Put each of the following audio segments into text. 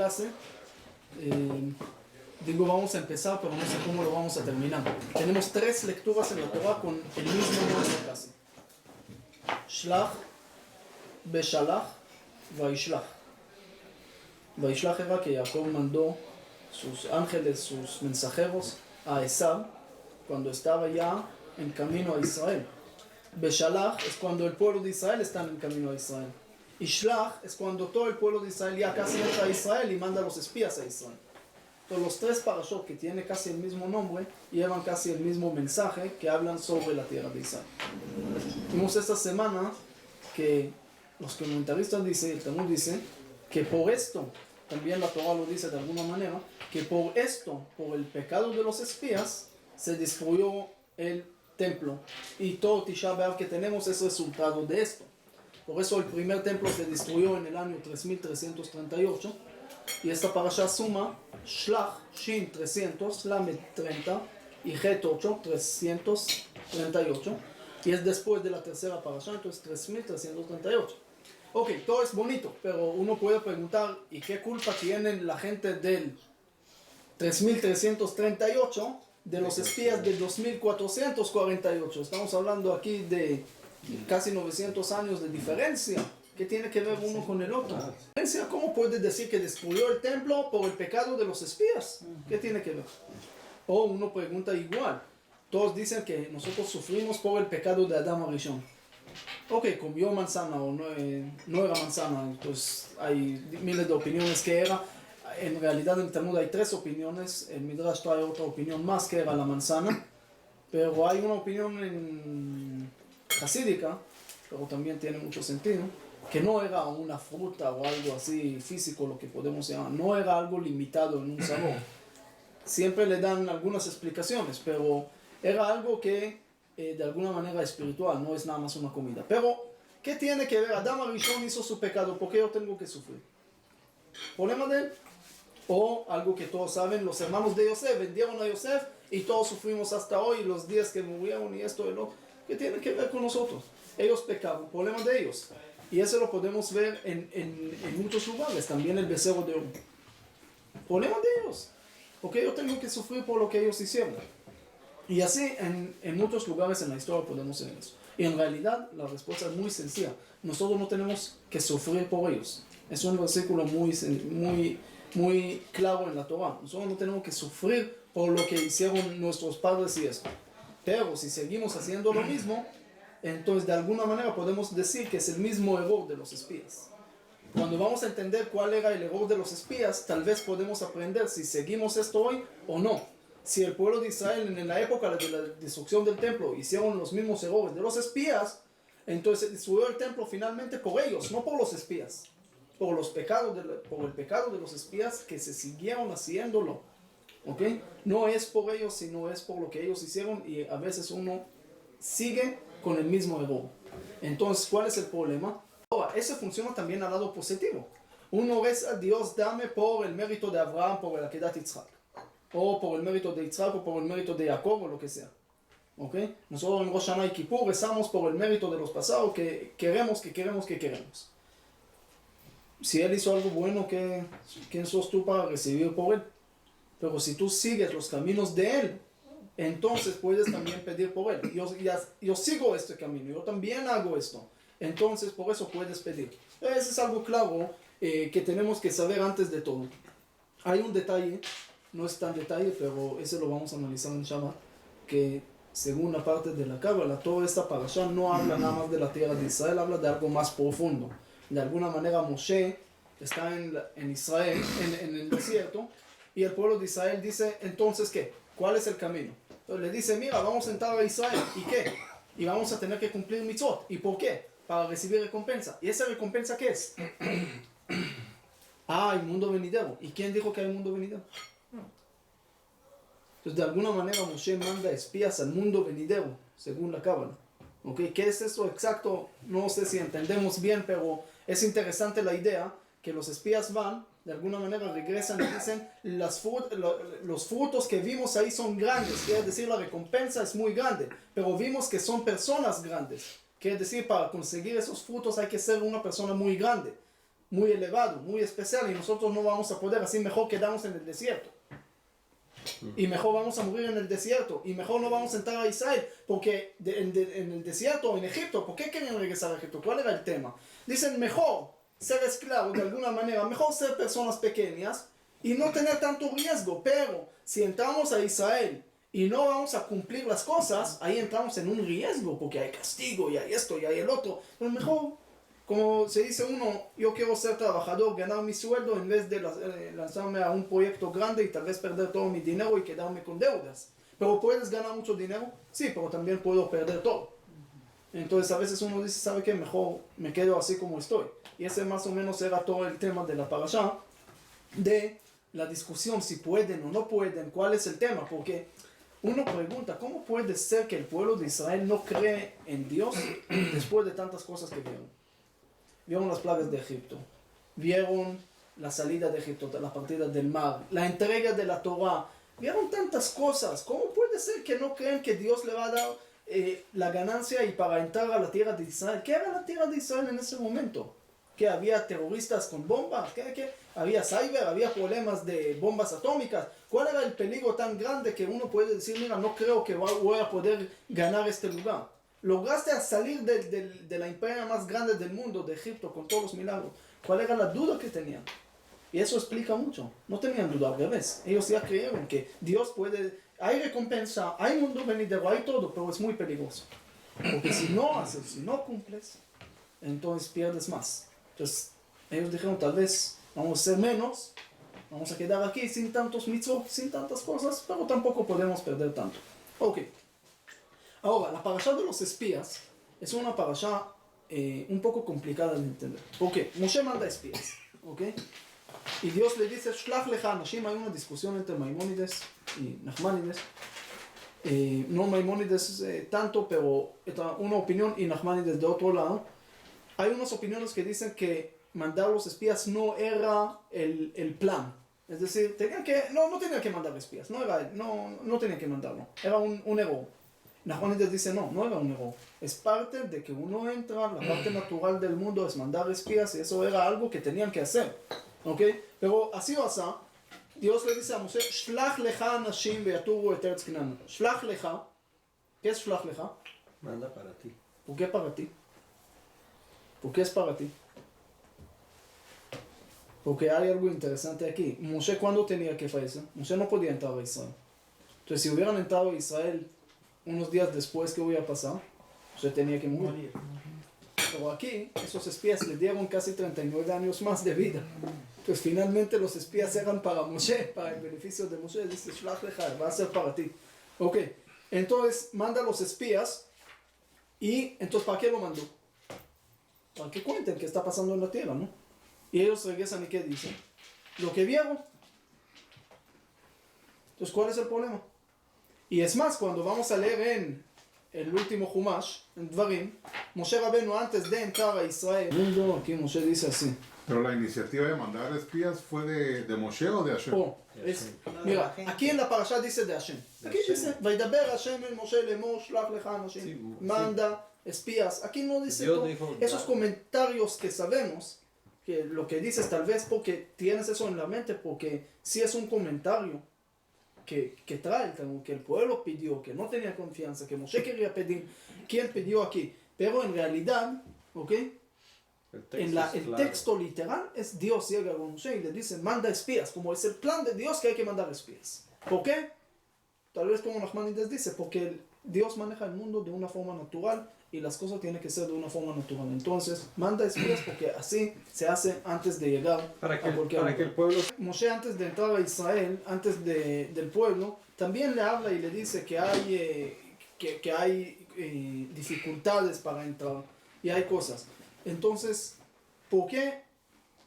clase. Digo, vamos a empezar, pero no sé cómo lo vamos a terminar. Tenemos 3 lecturas en la Torah con el mismo nombre casi. Shlach, Beshalach, Vaishlach. Vaishlach era que Jacob mandó sus ángeles, sus mensajeros a Esab cuando estaba ya en camino a Israel. Beshalach es cuando el pueblo de Israel está en camino a Israel. Y Shlach es cuando todo el pueblo de Israel ya casi entra a Israel y manda a los espías a Israel. Entonces los 3 parashot que tienen casi el mismo nombre llevan casi el mismo mensaje que hablan sobre la tierra de Israel. Vimos esta semana que los comentaristas dicen, el Talmud dice, que por esto, también la Torah lo dice de alguna manera, que por esto, por el pecado de los espías, se destruyó el templo. Y todo Tisha B'Av que tenemos es resultado de esto. Por eso el primer templo se destruyó en el año 3338. Y esta parasha suma Shlach, Shin 300, Lamed 30 y Het 8, 338. Y es después de la tercera parasha, entonces 3338. Ok, todo es bonito, pero uno puede preguntar, ¿y qué culpa tienen la gente del 3338 de los espías del 2448? Estamos hablando aquí de casi 900 años de diferencia. ¿Qué tiene que ver uno con el otro? ¿Cómo puede decir que destruyó el templo por el pecado de los espías? ¿Qué tiene que ver? O uno pregunta igual. Todos dicen que nosotros sufrimos por el pecado de Adam Arishon. Ok, comió manzana o no era manzana. Pues hay miles de opiniones que era. En realidad en el Talmud hay 3 opiniones. El Midrash trae otra opinión más que era la manzana. Pero hay una opinión en hasídica, pero también tiene mucho sentido, que no era una fruta o algo así físico, lo que podemos llamar, no era algo limitado en un sabor. Siempre le dan algunas explicaciones, pero era algo que de alguna manera espiritual, no es nada más una comida. Pero, ¿qué tiene que ver? Adam Arishon hizo su pecado, ¿por qué yo tengo que sufrir? ¿Problema de él? O algo que todos saben, los hermanos de Yosef vendieron a Yosef y todos sufrimos hasta hoy, los días que murieron y esto y lo. ¿Qué tiene que ver con nosotros? Ellos pecaron, problema de ellos. Y eso lo podemos ver en muchos lugares, también el becerro de oro. Problema de ellos. Porque yo tengo que sufrir por lo que ellos hicieron. Y así en muchos lugares en la historia podemos ver eso. Y en realidad la respuesta es muy sencilla. Nosotros no tenemos que sufrir por ellos. Es un versículo muy claro en la Torah. Nosotros no tenemos que sufrir por lo que hicieron nuestros padres y esto. Pero si seguimos haciendo lo mismo, entonces de alguna manera podemos decir que es el mismo error de los espías. Cuando vamos a entender cuál era el error de los espías, tal vez podemos aprender si seguimos esto hoy o no. Si el pueblo de Israel en la época de la destrucción del templo hicieron los mismos errores de los espías, entonces se destruyó el templo finalmente por ellos, no por los espías. Por el pecado de los espías que se siguieron haciéndolo. ¿Okay? No es por ellos, sino es por lo que ellos hicieron, y a veces uno sigue con el mismo error. Entonces, ¿cuál es el problema? Ahora, eso funciona también al lado positivo. Uno reza a Dios, dame por el mérito de Abraham, por el Akedat Yitzhak, o por el mérito de Yitzhak, o por el mérito de Jacob, o lo que sea. ¿Okay? Nosotros en Rosh Hashanah y Kippur rezamos por el mérito de los pasados que queremos. Si él hizo algo bueno, ¿quién sos tú para recibir por él? Pero si tú sigues los caminos de él, entonces puedes también pedir por él. Yo sigo este camino, yo también hago esto. Entonces por eso puedes pedir. Ese es algo claro que tenemos que saber antes de todo. Hay un detalle, no es tan detalle, pero ese lo vamos a analizar en Shabbat, que según la parte de la Cábala, toda esta parasha no habla nada más de la tierra de Israel, habla de algo más profundo. De alguna manera Moshe está en Israel, en el desierto, y el pueblo de Israel dice, entonces ¿qué? ¿Cuál es el camino? Entonces le dice, mira, vamos a entrar a Israel, ¿y qué? Y vamos a tener que cumplir mitzvot. ¿Y por qué? Para recibir recompensa. ¿Y esa recompensa qué es? El mundo venidero. ¿Y quién dijo que hay un mundo venidero? Entonces de alguna manera Moshe manda espías al mundo venidero, según la Cábala. ¿Okay? ¿Qué es eso exacto? No sé si entendemos bien, pero es interesante la idea que los espías van, de alguna manera regresan y dicen, los frutos que vimos ahí son grandes, quiere decir la recompensa es muy grande, pero vimos que son personas grandes, quiere decir para conseguir esos frutos hay que ser una persona muy grande, muy elevado, muy especial, y nosotros no vamos a poder, así mejor quedamos en el desierto. Y mejor vamos a morir en el desierto, y mejor no vamos a entrar a Israel, porque en el desierto o en Egipto, ¿por qué querían regresar a Egipto? ¿Cuál era el tema? Dicen, mejor ser esclavos de alguna manera, mejor ser personas pequeñas y no tener tanto riesgo, pero si entramos a Israel y no vamos a cumplir las cosas, ahí entramos en un riesgo, porque hay castigo, y hay esto, y hay el otro. Pero mejor, como se dice uno, yo quiero ser trabajador, ganar mi sueldo en vez de lanzarme a un proyecto grande y tal vez perder todo mi dinero y quedarme con deudas. Pero ¿puedes ganar mucho dinero? Sí, pero también puedo perder todo. Entonces a veces uno dice, ¿sabe qué? Mejor me quedo así como estoy. Y ese más o menos era todo el tema de la parashá, de la discusión si pueden o no pueden, cuál es el tema, porque uno pregunta, ¿cómo puede ser que el pueblo de Israel no cree en Dios después de tantas cosas que vieron? Vieron las plagas de Egipto, vieron la salida de Egipto, la partida del mar, la entrega de la Torah, vieron tantas cosas. ¿Cómo puede ser que no creen que Dios le va a dar la ganancia y para entrar a la tierra de Israel? ¿Qué era la tierra de Israel en ese momento? ¿Que había terroristas con bombas? ¿Qué? ¿Había cyber? ¿Había problemas de bombas atómicas? ¿Cuál era el peligro tan grande que uno puede decir, mira, no creo que voy a poder ganar este lugar? Lograste a salir de la imperia más grande del mundo, de Egipto, con todos los milagros. ¿Cuál era la duda que tenían? Y eso explica mucho. No tenían duda, al revés. Ellos ya creyeron que Dios puede... Hay recompensa, hay mundo venidero, hay todo, pero es muy peligroso. Porque si no haces, si no cumples, entonces pierdes más. Entonces ellos dijeron, tal vez vamos a ser menos, vamos a quedar aquí sin tantos mitzvot, sin tantas cosas, pero tampoco podemos perder tanto. Ok. Ahora, la parashá de los espías es una parashá un poco complicada de entender. ¿Por qué? Moshe manda espías, ¿ok? Y Dios le dice, Shlach lecha anashim. Hay una discusión entre Maimónides y Nachmanides. No Maimónides tanto, pero una opinión y Nachmanides de otro lado. Hay unas opiniones que dicen que mandar los espías no era el plan. Es decir, no tenían que mandar espías, no tenían que mandarlo. Era un error. Nachmanides dice, no era un error. Es parte de que uno entra, la parte natural del mundo es mandar espías y eso era algo que tenían que hacer. ¿Ok? Pero así o así, Dios le dice a Moshe, Shlach lecha anashim veyaturu et eretz Canaan. Shlach lecha, ¿qué es Shlach lecha? Manda para ti. ¿Por qué para ti? ¿Por qué es para ti? Porque hay algo interesante aquí. Moshe, ¿cuándo tenía que fallecer? Moshe no podía entrar a Israel. Entonces, si hubieran entrado a Israel unos días después, ¿qué hubiera pasado? Moshe tenía que morir. Pero aquí, esos espías le dieron casi 39 años más de vida. Entonces, finalmente los espías eran para Moshe, para el beneficio de Moshe. Dice, Shlach lecha, va a ser para ti. Ok, entonces manda a los espías y entonces, ¿para qué lo mandó? Para que cuenten qué está pasando en la tierra, ¿no? Y ellos regresan y ¿qué dicen? Lo que vieron. Entonces, ¿cuál es el problema? Y es más, cuando vamos a leer en el último Humash, en Dvarim, Moshe Rabbeinu, antes de entrar a Israel, aquí Moshe dice así. Pero la iniciativa de mandar espías fue de Moshe o de Hashem. Mira, aquí en la parasha dice de Hashem. Aquí dice, Vaidaber Hashem el Moshe lemor shlach lecha anashim. Manda espías. Aquí no dice todo. Esos comentarios que sabemos, que lo que dices tal vez porque tienes eso en la mente, porque si es un comentario que trae, que el pueblo pidió, que no tenía confianza, que Moshe quería pedir, ¿quién pidió aquí? Pero en realidad, ¿ok? El texto literal es Dios llega a Moshe y le dice, manda espías, como es el plan de Dios que hay que mandar espías. ¿Por qué? Tal vez como Nachmanides dice, porque Dios maneja el mundo de una forma natural y las cosas tienen que ser de una forma natural. Entonces, manda espías porque así se hace antes de llegar para que el pueblo... Moshe, antes de entrar a Israel, antes del pueblo, también le habla y le dice que hay dificultades para entrar y hay cosas. Entonces, ¿por qué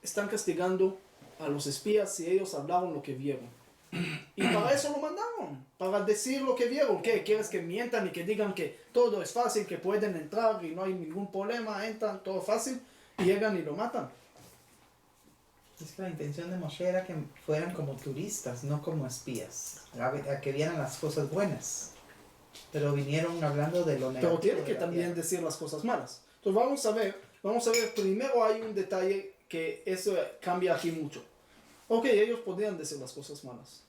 están castigando a los espías si ellos hablaron lo que vieron? Y para eso lo mandaron, para decir lo que vieron. ¿Qué? ¿Quieres que mientan y que digan que todo es fácil, que pueden entrar y no hay ningún problema, entran, todo fácil, y llegan y lo matan? Es que la intención de Moshe era que fueran como turistas, no como espías, a que vieran las cosas buenas. Pero vinieron hablando de lo negativo. Pero tienen que también decir las cosas malas. Entonces vamos a ver, primero hay un detalle que eso cambia aquí mucho. Ok, ellos podían decir las cosas malas,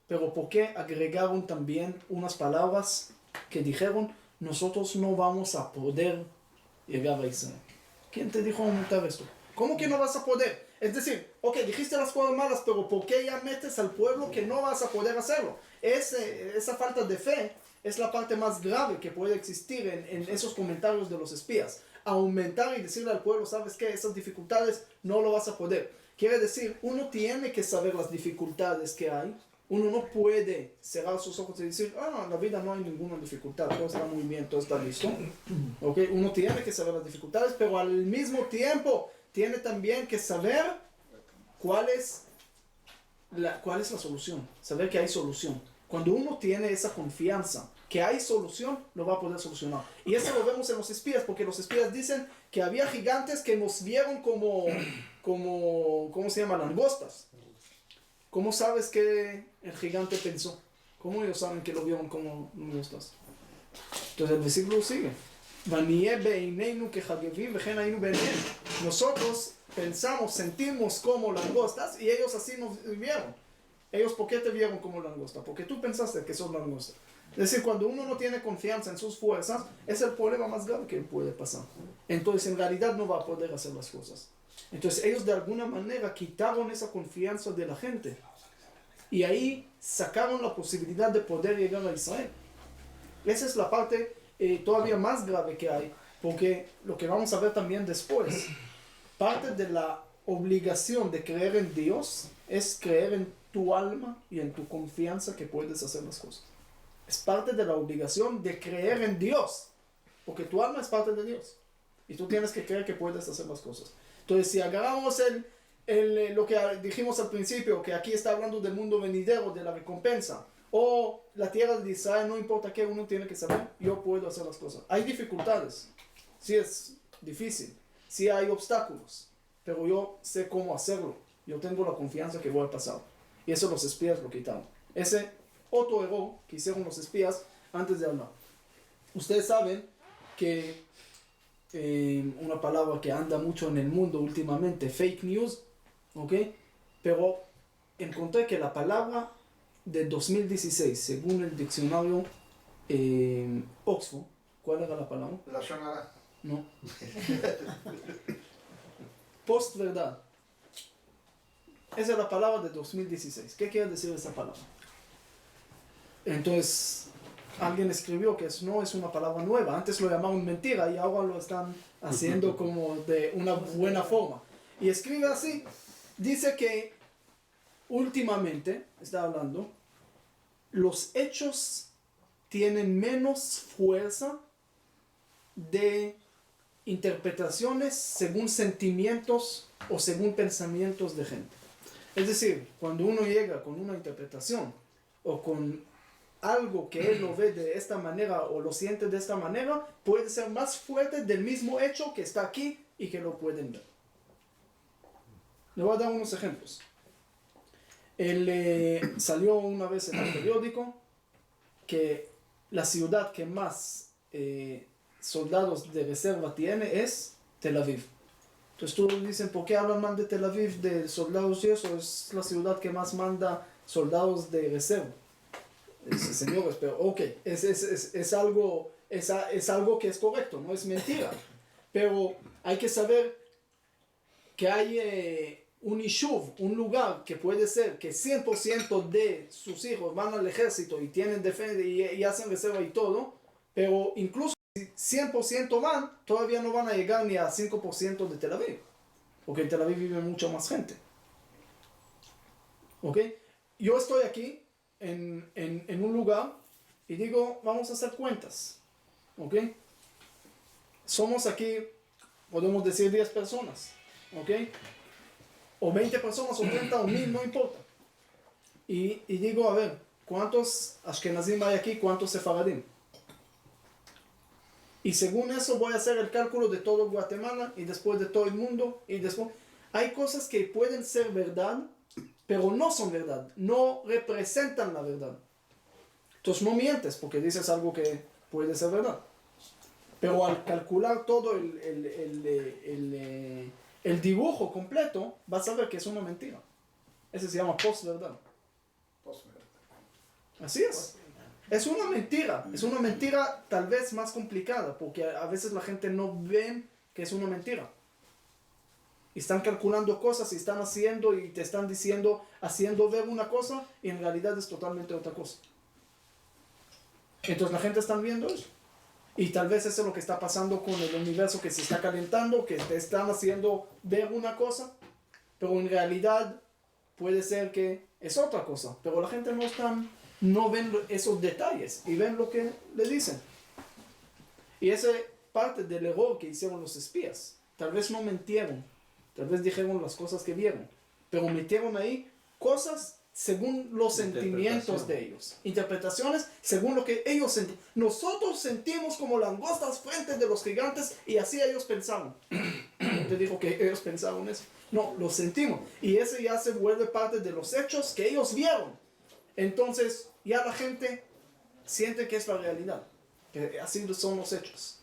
pero ¿por qué agregaron también unas palabras que dijeron, nosotros no vamos a poder llegar a Israel? ¿Quién te dijo aumentar esto? ¿Cómo que no vas a poder? Es decir, ok, dijiste las cosas malas, pero ¿por qué ya metes al pueblo que no vas a poder hacerlo? Esa falta de fe es la parte más grave que puede existir en esos comentarios de los espías. Aumentar y decirle al pueblo, ¿sabes qué? Esas dificultades no lo vas a poder. Quiere decir, uno tiene que saber las dificultades que hay. Uno no puede cerrar sus ojos y decir, en la vida no hay ninguna dificultad, todo está muy bien, todo está listo. Okay. Uno tiene que saber las dificultades, pero al mismo tiempo tiene también que saber cuál es la solución, saber que hay solución. Cuando uno tiene esa confianza que hay solución, lo va a poder solucionar. Y eso lo vemos en los espías, porque los espías dicen que había gigantes que nos vieron como ¿cómo se llama? Langostas. ¿Cómo sabes que el gigante pensó? ¿Cómo ellos saben que lo vieron como langostas? Entonces el versículo sigue. Nosotros pensamos, sentimos como langostas y ellos así nos vieron. Ellos, ¿por qué te vieron como langosta? Porque tú pensaste que sos langosta. Es decir, cuando uno no tiene confianza en sus fuerzas, es el problema más grave que puede pasar. Entonces, en realidad no va a poder hacer las cosas. Entonces, ellos de alguna manera quitaron esa confianza de la gente. Y ahí sacaron la posibilidad de poder llegar a Israel. Esa es la parte todavía más grave que hay. Porque lo que vamos a ver también después, parte de la obligación de creer en Dios es creer en tu alma y en tu confianza que puedes hacer las cosas. Es parte de la obligación de creer en Dios, porque tu alma es parte de Dios y tú tienes que creer que puedes hacer las cosas. Entonces, si agarramos lo que dijimos al principio, que aquí está hablando del mundo venidero, de la recompensa, o la tierra de Israel, no importa qué, uno tiene que saber, yo puedo hacer las cosas. Hay dificultades, sí es difícil, sí hay obstáculos, pero yo sé cómo hacerlo. Yo tengo la confianza que voy a pasar. Y eso los espías lo quitaron. Ese otro error que hicieron los espías antes de hablar. Ustedes saben que una palabra que anda mucho en el mundo últimamente, fake news, ¿ok? Pero encontré que la palabra de 2016, según el diccionario Oxford, ¿cuál era la palabra? La Shonara. No. Postverdad. Esa es la palabra de 2016. ¿Qué quiere decir esa palabra? Entonces, alguien escribió que no es una palabra nueva. Antes lo llamaban mentira y ahora lo están haciendo como de una buena forma. Y escribe así. Dice que últimamente, está hablando, los hechos tienen menos fuerza de interpretaciones según sentimientos o según pensamientos de gente. Es decir, cuando uno llega con una interpretación o con algo que él lo ve de esta manera o lo siente de esta manera, puede ser más fuerte del mismo hecho que está aquí y que lo pueden ver. Le voy a dar unos ejemplos. Salió una vez en el periódico que la ciudad que más soldados de reserva tiene es Tel Aviv. Entonces todos dicen, ¿por qué hablan mal de Tel Aviv, de soldados y eso? Es la ciudad que más manda soldados de reserva. Dice, señores, pero ok, es algo que es correcto, no es mentira. Pero hay que saber que hay un Ishuv, un lugar que puede ser que 100% de sus hijos van al ejército y tienen defensa y hacen reserva y todo, pero incluso si 100% van, todavía no van a llegar ni a 5% de Tel Aviv, porque en Tel Aviv vive mucha más gente. ¿Ok? Yo estoy aquí en un lugar y digo, vamos a hacer cuentas. ¿Ok? Somos aquí, podemos decir 10 personas. ¿Ok? O 20 personas, o 30, o 1000, no importa. Y digo, a ver, ¿cuántos Ashkenazim hay aquí? ¿Cuántos Sefaradim? Y según eso voy a hacer el cálculo de todo Guatemala y después de todo el mundo. Y después hay cosas que pueden ser verdad, pero no son verdad. No representan la verdad. Entonces no mientes porque dices algo que puede ser verdad. Pero al calcular todo el dibujo completo, vas a ver que es una mentira. Ese se llama posverdad. Así es. Es una mentira tal vez más complicada, porque a veces la gente no ve que es una mentira. Y están calculando cosas y están haciendo y te están diciendo, haciendo ver una cosa y en realidad es totalmente otra cosa. Entonces la gente está viendo eso. Y tal vez eso es lo que está pasando con el universo que se está calentando, que te están haciendo ver una cosa, pero en realidad puede ser que es otra cosa. Pero la gente no ven esos detalles y ven lo que le dicen. Y esa es parte del error que hicieron los espías. Tal vez no mintieron, tal vez dijeron las cosas que vieron, pero metieron ahí cosas según los sentimientos de ellos. Interpretaciones según lo que ellos sentían. Nosotros sentimos como langostas frente de los gigantes y así ellos pensaban. No te digo que ellos pensaron eso. No, lo sentimos. Y ese ya se vuelve parte de los hechos que ellos vieron. Entonces ya la gente siente que es la realidad. Que así son los hechos.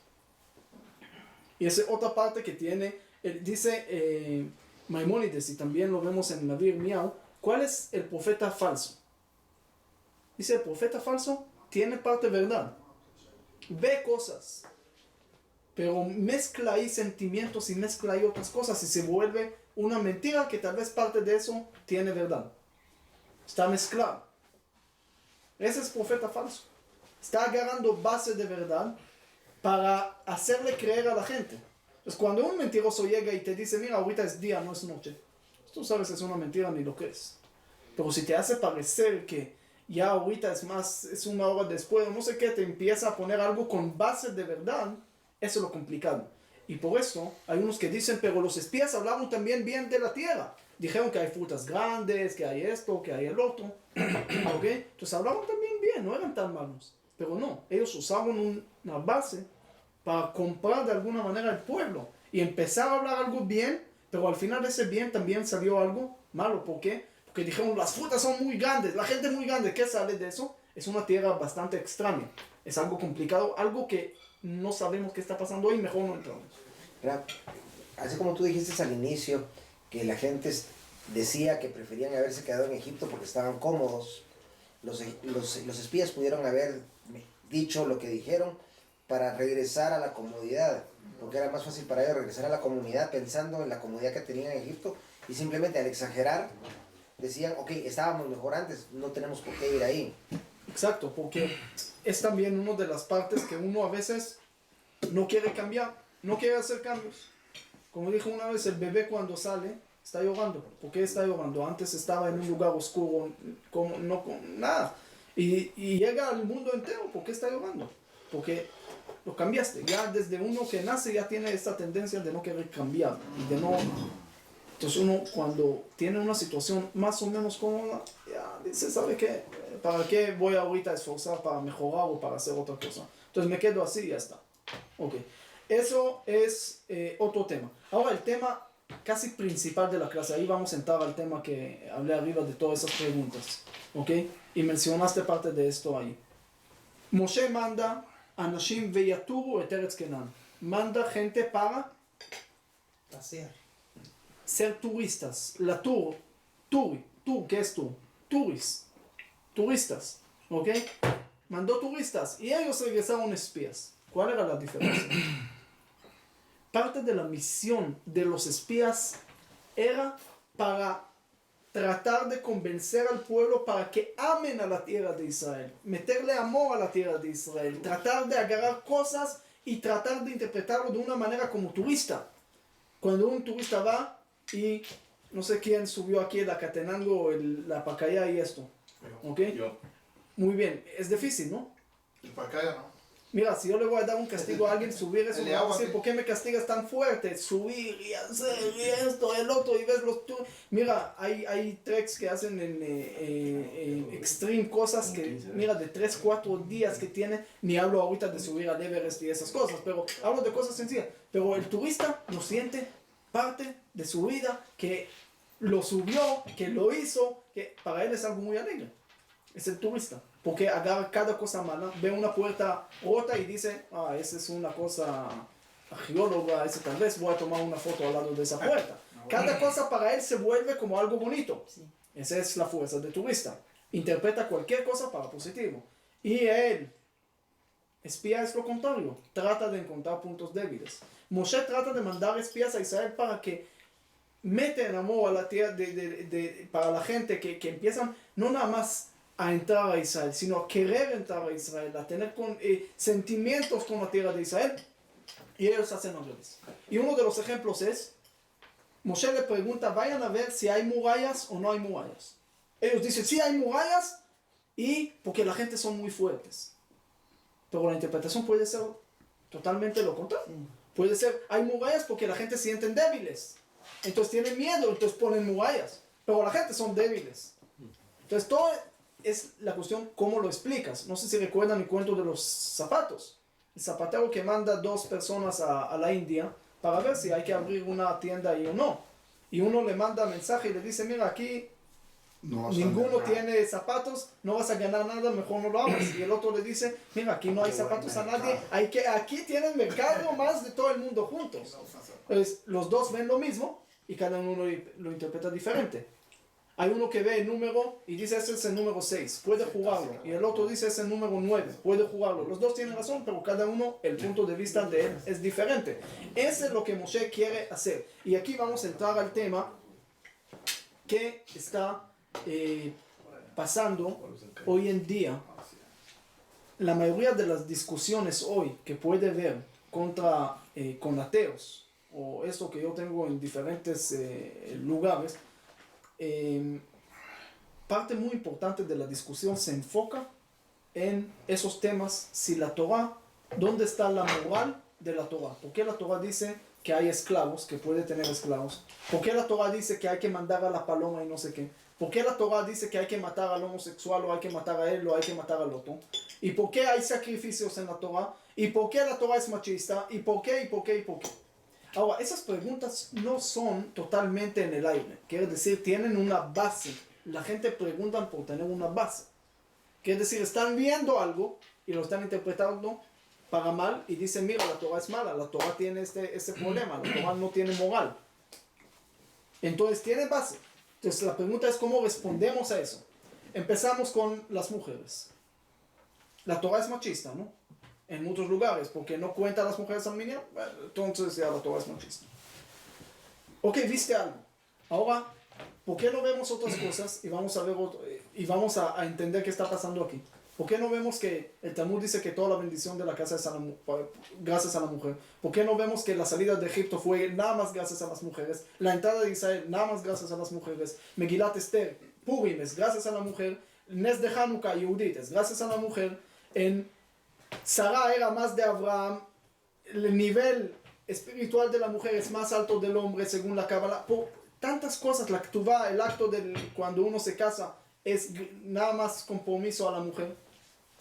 Y esa otra parte que tiene, dice Maimónides, y también lo vemos en Navir Miau, ¿cuál es el profeta falso? Dice, el profeta falso tiene parte verdad. Ve cosas, pero mezcla ahí sentimientos y mezcla ahí otras cosas y se vuelve una mentira que tal vez parte de eso tiene verdad. Está mezclado. Ese es profeta falso. Está agarrando bases de verdad para hacerle creer a la gente. Entonces cuando un mentiroso llega y te dice, mira, ahorita es día, no es noche, tú sabes que es una mentira ni lo que es. Pero si te hace parecer que ya ahorita es una hora después, no sé qué, te empieza a poner algo con bases de verdad, eso es lo complicado. Y por eso hay unos que dicen, pero los espías hablaron también bien de la tierra. Dijeron que hay frutas grandes, que hay esto, que hay el otro. ¿Ok? Entonces hablaron también bien, no eran tan malos. Pero no, ellos usaron una base para comprar de alguna manera el pueblo. Y empezar a hablar algo bien, pero al final de ese bien también salió algo malo. ¿Por qué? Porque dijeron, las frutas son muy grandes, la gente es muy grande. ¿Qué sale de eso? Es una tierra bastante extraña. Es algo complicado, algo que no sabemos qué está pasando y mejor no entramos. Así como tú dijiste al inicio, que la gente decía que preferían haberse quedado en Egipto porque estaban cómodos, los espías pudieron haber dicho lo que dijeron para regresar a la comodidad, porque era más fácil para ellos regresar a la comunidad pensando en la comodidad que tenían en Egipto, y simplemente al exagerar decían, ok, estábamos mejor antes, no tenemos por qué ir ahí. Exacto, porque es también una de las partes que uno a veces no quiere cambiar, no quiere hacer cambios. Como dijo una vez, el bebé cuando sale está llorando. ¿Por qué está llorando? Antes estaba en un lugar oscuro, no con nada. Y llega al mundo entero. ¿Por qué está llorando? Porque lo cambiaste. Ya desde uno que nace ya tiene esta tendencia de no querer cambiar. Y de no... Entonces uno cuando tiene una situación más o menos cómoda, ya dice, ¿sabe qué? ¿Para qué voy ahorita a esforzar para mejorar o para hacer otra cosa? Entonces me quedo así y ya está. Ok. Eso es otro tema. Ahora el tema casi principal de la clase. Ahí vamos a entrar al tema que hablé arriba de todas esas preguntas. ¿Ok? Y mencionaste parte de esto ahí. Moshe manda Anashim veyaturu et Eretz Kenan. Manda gente para Pasear. ser turistas. La tur, ¿qué es tur? Turistas. ¿Ok? Mandó turistas y ellos regresaron espías. ¿Cuál era la diferencia? Parte de la misión de los espías era para tratar de convencer al pueblo para que amen a la tierra de Israel, meterle amor a la tierra de Israel, tratar de agarrar cosas y tratar de interpretarlo de una manera como turista. Cuando un turista va y no sé quién subió aquí el Acatenango, la Pacaya y esto. ¿Ok? Yo. Muy bien, es difícil, ¿no? El Pacaya no. Mira, si yo le voy a dar un castigo a alguien, subir eso, El me va a agua, decir, sí. ¿por qué me castigas tan fuerte? Subir y hacer y esto, el otro, y ves los... Mira, hay treks que hacen en extreme cosas que, mira, de 3-4 días que tiene, ni hablo ahorita de subir al Everest y esas cosas, pero hablo de cosas sencillas. Pero el turista lo siente parte de su vida, que lo subió, que lo hizo, que para él es algo muy alegre. Es el turista. Porque agarra cada cosa mala, ve una puerta rota y dice, esa es una cosa arqueólogo, ese tal vez voy a tomar una foto al lado de esa puerta. Cada cosa para él se vuelve como algo bonito. Esa es la fuerza del turista. Interpreta cualquier cosa para positivo. Y el espía es lo contrario. Trata de encontrar puntos débiles. Moshe trata de mandar espías a Israel para que meten amor a la tierra para la gente que empiezan no nada más a entrar a Israel, sino a querer entrar a Israel, a tener sentimientos con la tierra de Israel. Y ellos hacen al revés. Y uno de los ejemplos es, Moshe le pregunta, vayan a ver si hay murallas o no hay murallas. Ellos dicen, sí hay murallas, y porque la gente son muy fuertes. Pero la interpretación puede ser totalmente lo contrario. Puede ser, hay murallas porque la gente se sienten débiles. Entonces tienen miedo, entonces ponen murallas. Pero la gente son débiles. Entonces todo es la cuestión cómo lo explicas. No sé si recuerdan el cuento de los zapatos. El zapatero que manda 2 personas a la India para ver si hay que abrir una tienda ahí o no. Y uno le manda mensaje y le dice, mira, aquí No, ninguno tiene zapatos, no vas a ganar nada, mejor no lo hagas. Y el otro le dice, mira, aquí no hay zapatos a nadie, aquí tienen mercado más de todo el mundo juntos. Entonces, los dos ven lo mismo y cada uno lo interpreta diferente. Hay uno que ve el número y dice, ese es el número 6, puede jugarlo. Y el otro dice, ese es el número 9, puede jugarlo. Los dos tienen razón, pero cada uno, el punto de vista de él es diferente. Eso es lo que Moshe quiere hacer. Y aquí vamos a entrar al tema que está pasando hoy en día. La mayoría de las discusiones hoy que puede ver con ateos, o esto que yo tengo en diferentes lugares, parte muy importante de la discusión se enfoca en esos temas. Si la Torah, ¿dónde está la moral de la Torah? ¿Por qué la Torah dice que hay esclavos, que puede tener esclavos? ¿Por qué la Torah dice que hay que mandar a la paloma y no sé qué? ¿Por qué la Torah dice que hay que matar al homosexual, o hay que matar a él, o hay que matar al otro? ¿Y por qué hay sacrificios en la Torah? ¿Y por qué la Torah es machista? ¿Y por qué? ¿Y por qué? ¿Y por qué? Ahora, esas preguntas no son totalmente en el aire. Quiere decir, tienen una base. La gente pregunta por tener una base. Quiere decir, están viendo algo y lo están interpretando para mal y dicen, mira, la Torah es mala, la Torah tiene este problema, la Torah no tiene moral. Entonces, tiene base. Entonces, la pregunta es cómo respondemos a eso. Empezamos con las mujeres. La Torah es machista, ¿no? En muchos lugares, porque no cuenta a las mujeres al mínimo, entonces ya la Torah es machista. Ok, viste algo. Ahora, ¿por qué no vemos otras cosas y vamos a ver y vamos a entender qué está pasando aquí? ¿Por qué no vemos que el Talmud dice que toda la bendición de la casa es gracias a la mujer? ¿Por qué no vemos que la salida de Egipto fue nada más gracias a las mujeres? La entrada de Israel nada más gracias a las mujeres. Megilat Esther, Purim es gracias a la mujer. Nes de Hanukkah, Yehudit es gracias a la mujer. En Sarah era más de Abraham, el nivel espiritual de la mujer es más alto del hombre según la Kabbalah. Por tantas cosas, la Ketuvá, el acto cuando uno se casa es nada más compromiso a la mujer.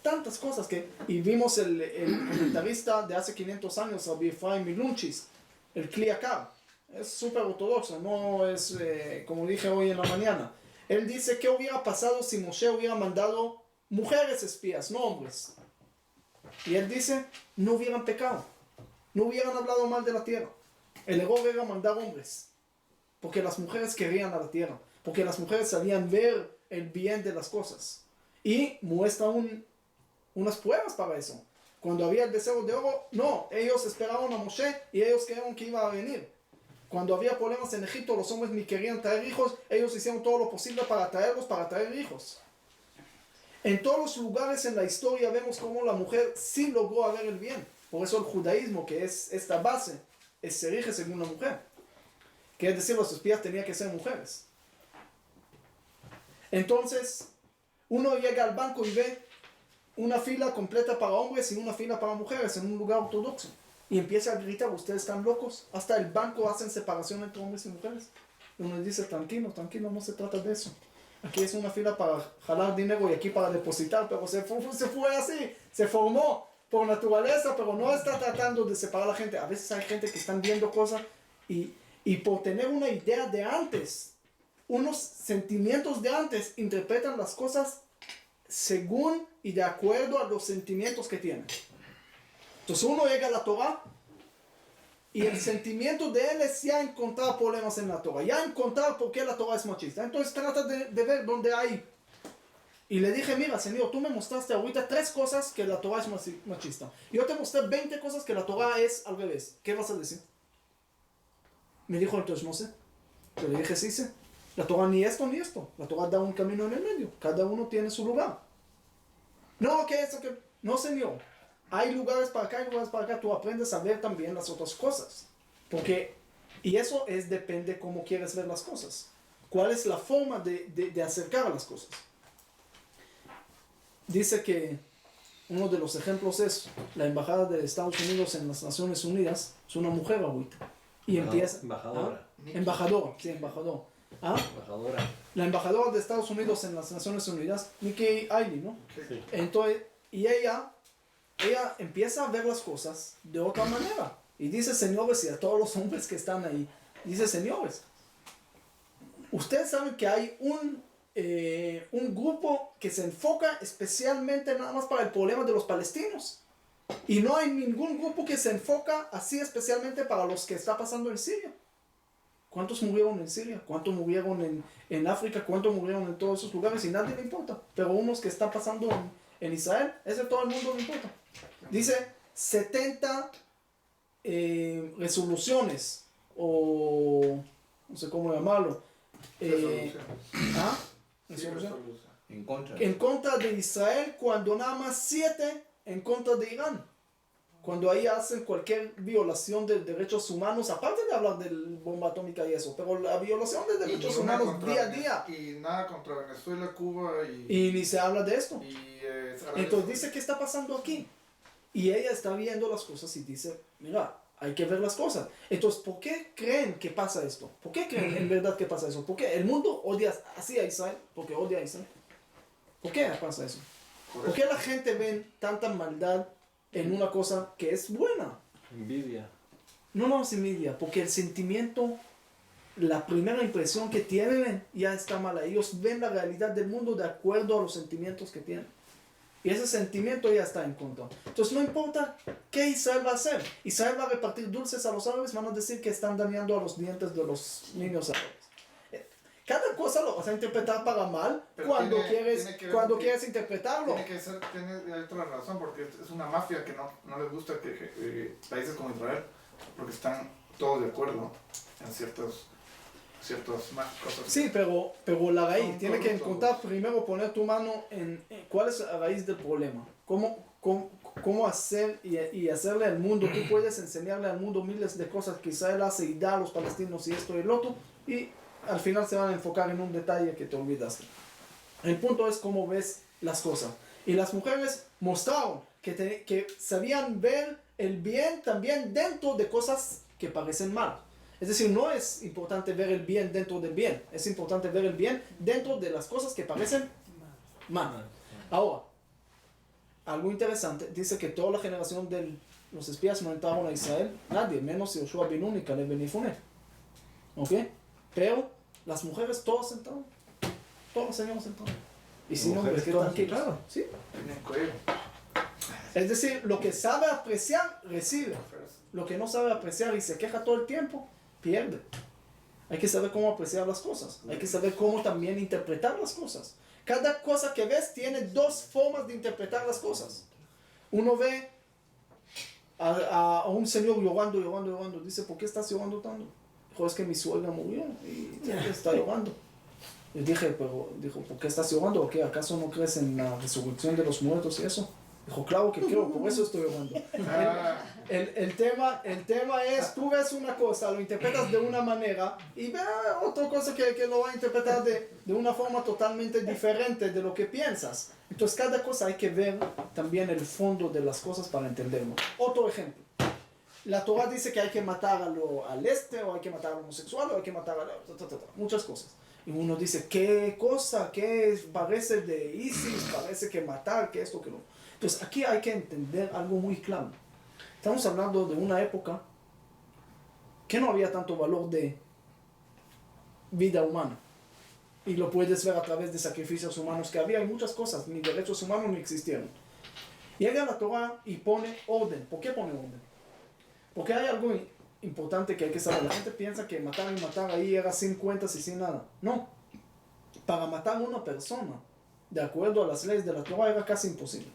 Tantas cosas y vimos el comentarista de hace 500 años, Rabbi Efraim Milunchis, el Kli Yakar, es súper ortodoxo, no es como dije hoy en la mañana. Él dice, ¿qué hubiera pasado si Moshe hubiera mandado mujeres espías, no hombres? Y él dice, no hubieran pecado, no hubieran hablado mal de la tierra. El error era mandar hombres, porque las mujeres querían a la tierra, porque las mujeres sabían ver el bien de las cosas. Y muestra unas pruebas para eso. Cuando había el deseo de oro, no, ellos esperaban a Moshe y ellos creyeron que iba a venir. Cuando había problemas en Egipto, los hombres ni querían traer hijos, ellos hicieron todo lo posible para traerlos, para traer hijos. En todos los lugares en la historia vemos cómo la mujer sí logró ver el bien. Por eso el judaísmo, que es esta base, se rige según la mujer. Quiere decir, los espías tenían que ser mujeres. Entonces, uno llega al banco y ve una fila completa para hombres y una fila para mujeres en un lugar ortodoxo. Y empieza a gritar, ustedes están locos. Hasta el banco hacen separación entre hombres y mujeres. Y uno dice, tranquilo, no se trata de eso. Aquí es una fila para jalar dinero y aquí para depositar, pero se fue así, se formó por naturaleza, pero no está tratando de separar a la gente. A veces hay gente que están viendo cosas y por tener una idea de antes, unos sentimientos de antes, interpretan las cosas según y de acuerdo a los sentimientos que tienen. Entonces uno llega a la Torah y el sentimiento de él es ya encontrar problemas en la Torah, ya encontrar por qué la Torah es machista. Entonces trata de ver dónde hay. Y le dije, mira, Señor, tú me mostraste ahorita 3 cosas que la Torah es machista. Yo te mostré 20 cosas que la Torah es al revés. ¿Qué vas a decir? Me dijo, entonces no sé. Yo le dije, sí sé. La Torah ni esto ni esto. La Torah da un camino en el medio. Cada uno tiene su lugar. No, que eso, que... No, Señor. Hay lugares para acá, hay lugares para acá. Tú aprendes a ver también las otras cosas. Porque... Y eso depende cómo quieres ver las cosas. ¿Cuál es la forma de acercar a las cosas? Dice que uno de los ejemplos es la embajada de Estados Unidos en las Naciones Unidas. Es una mujer ahorita. Y empieza... Embajadora. Embajador, sí, embajador. Embajadora. La embajadora de Estados Unidos en las Naciones Unidas, Nikki Haley, ¿no? Sí. Entonces, y ella empieza a ver las cosas de otra manera. Y dice, señores, y a todos los hombres que están ahí, dice, señores, ustedes saben que hay un grupo que se enfoca especialmente nada más para el problema de los palestinos. Y no hay ningún grupo que se enfoca así especialmente para los que está pasando en Siria. ¿Cuántos murieron en Siria? ¿Cuántos murieron en África? ¿Cuántos murieron en todos esos lugares? Y nadie le importa. Pero unos que están pasando en Israel, ese todo el mundo le importa. Dice 70 resoluciones, o no sé cómo llamarlo. Resolución. En contra de Israel, cuando nada más 7 en contra de Irán. Cuando ahí hacen cualquier violación de derechos humanos, aparte de hablar de bomba atómica y eso, pero la violación de derechos humanos día a día. Y nada contra Venezuela, Cuba y ni se habla de esto. Arabia Entonces dice, ¿qué está pasando aquí? Y ella está viendo las cosas y dice, mira, hay que ver las cosas. Entonces, ¿por qué creen que pasa esto? ¿Por qué creen en verdad que pasa eso? ¿Por qué el mundo odia así a Israel? Porque odia a Israel. ¿Por qué pasa eso? ¿Por qué la gente ve tanta maldad en una cosa que es buena? Envidia. No es envidia, porque el sentimiento, la primera impresión que tienen ya está mala. Ellos ven la realidad del mundo de acuerdo a los sentimientos que tienen. Y ese sentimiento ya está en contra. Entonces no importa qué Israel va a hacer. Israel va a repartir dulces a los árabes, van a decir que están dañando a los dientes de los niños árabes. Cada cosa lo vas a interpretar para mal cuando quieres interpretarlo. Tiene otra razón, porque es una mafia que no les gusta que países como Israel, porque están todos de acuerdo en ciertas cosas. Sí, pero la raíz, tiene que encontrar primero, poner tu mano en cuál es la raíz del problema. Cómo hacer y hacerle al mundo. Tú puedes enseñarle al mundo miles de cosas que Israel hace y da a los palestinos y esto y el otro, y al final se van a enfocar en un detalle que te olvidaste. El punto es cómo ves las cosas. Y las mujeres mostraron que sabían ver el bien también dentro de cosas que parecen mal. Es decir, no es importante ver el bien dentro del bien. Es importante ver el bien dentro de las cosas que parecen mal. Ahora, algo interesante, dice que toda la generación de los espías no entraron a Israel. Nadie, menos Yoshua ben Nun y Caleb ben Yefune. ¿Ok? Pero las mujeres todas entraron. Todas las señoras entraron. Y si no, pues que están aquí, claro. ¿Sí? Es decir, lo que sabe apreciar, recibe. Lo que no sabe apreciar y se queja todo el tiempo, pierde. Hay que saber cómo apreciar las cosas. Hay que saber cómo también interpretar las cosas. Cada cosa que ves tiene 2 formas de interpretar las cosas. Uno ve a un señor llorando. Dice, ¿por qué estás llorando tanto? Dijo, es que mi suegra murió y está llorando. Le dije, dijo, ¿por qué estás llorando? ¿O qué? ¿Acaso no crees en la resurrección de los muertos y eso? Dijo, claro que creo, por eso estoy llorando. El tema es, tú ves una cosa, lo interpretas de una manera y ve otra cosa que lo va a interpretar de una forma totalmente diferente de lo que piensas. Entonces cada cosa hay que ver también el fondo de las cosas para entenderlo. Otro ejemplo. La Torah dice que hay que matar al este, o hay que matar al homosexual, o hay que matar muchas cosas. Y uno dice, ¿qué cosa? ¿Qué parece de ISIS? Parece que matar, que esto, que no. Entonces aquí hay que entender algo muy claro. Estamos hablando de una época que no había tanto valor de vida humana. Y lo puedes ver a través de sacrificios humanos que había y muchas cosas, ni derechos humanos ni existieron. Llega la Torah y pone orden. ¿Por qué pone orden? Porque hay algo importante que hay que saber. La gente piensa que matar y matar ahí era sin cuentas y sin nada. No. Para matar a una persona, de acuerdo a las leyes de la Torah, era casi imposible.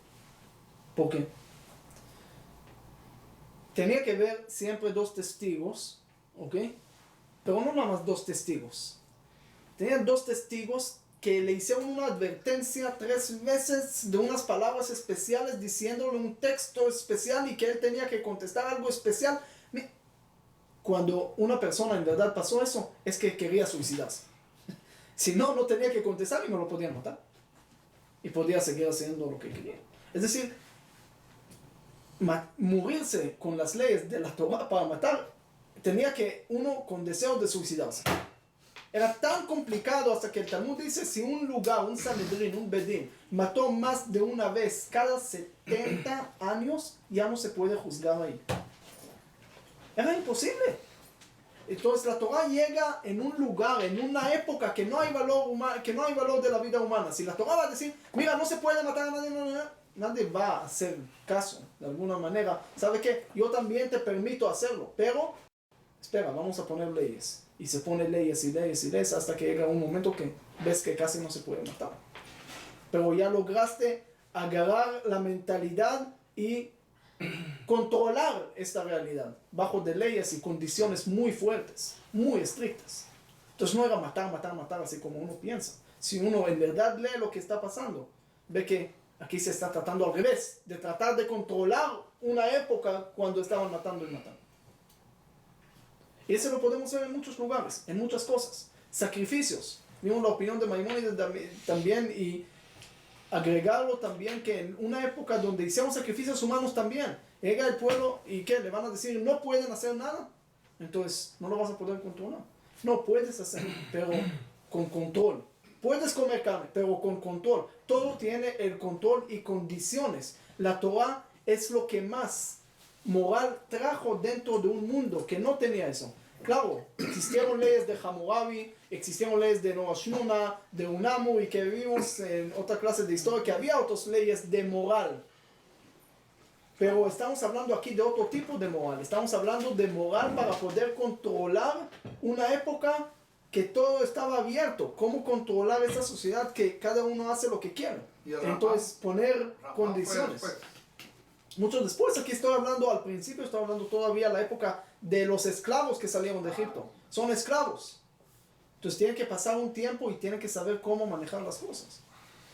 ¿Por qué? Tenía que haber siempre 2 testigos, ¿ok? Pero no nada más 2 testigos. Tenían 2 testigos que le hicieron una advertencia 3 veces de unas palabras especiales, diciéndole un texto especial y que él tenía que contestar algo especial. Cuando una persona en verdad pasó eso, es que quería suicidarse. Si no, no tenía que contestar y no lo podían matar. Y podía seguir haciendo lo que quería. Es decir, morirse con las leyes de la Torah para matar, tenía que uno con deseo de suicidarse. Era tan complicado hasta que el Talmud dice, si un lugar, un Sanedrín, un Bedín, mató más de una vez cada 70 años, ya no se puede juzgar ahí. Era imposible. Entonces la Torah llega en un lugar, en una época que no hay valor que no hay valor de la vida humana. Si la Torah va a decir, mira, no se puede matar a nadie, nadie va a hacer caso de alguna manera. ¿Sabe qué? Yo también te permito hacerlo, pero espera, vamos a poner leyes. Y se pone leyes y leyes y leyes hasta que llega un momento que ves que casi no se puede matar. Pero ya lograste agarrar la mentalidad y controlar esta realidad bajo de leyes y condiciones muy fuertes, muy estrictas. Entonces no era matar, matar, matar así como uno piensa. Si uno en verdad lee lo que está pasando, ve que aquí se está tratando al revés, de tratar de controlar una época cuando estaban matando y matando. Y eso lo podemos ver en muchos lugares, en muchas cosas. Sacrificios. Vimos la opinión de Maimónides también y agregarlo también que en una época donde hicieron sacrificios humanos también, llega el pueblo y ¿qué? Le van a decir, no pueden hacer nada. Entonces, no lo vas a poder controlar. No puedes hacer, pero con control. Puedes comer carne, pero con control. Todo tiene el control y condiciones. La Torah es lo que más moral trajo dentro de un mundo que no tenía eso. Claro, existieron leyes de Hammurabi, existieron leyes de Noah Shmona, de Unamu, y que vimos en otra clase de historia que había otras leyes de moral. Pero estamos hablando aquí de otro tipo de moral. Estamos hablando de moral para poder controlar una época que todo estaba abierto. ¿Cómo controlar esa sociedad que cada uno hace lo que quiere? Entonces, poner condiciones. Mucho después, aquí estoy hablando al principio, estoy hablando todavía la época de los esclavos que salieron de Egipto. Son esclavos. Entonces tienen que pasar un tiempo y tienen que saber cómo manejar las cosas.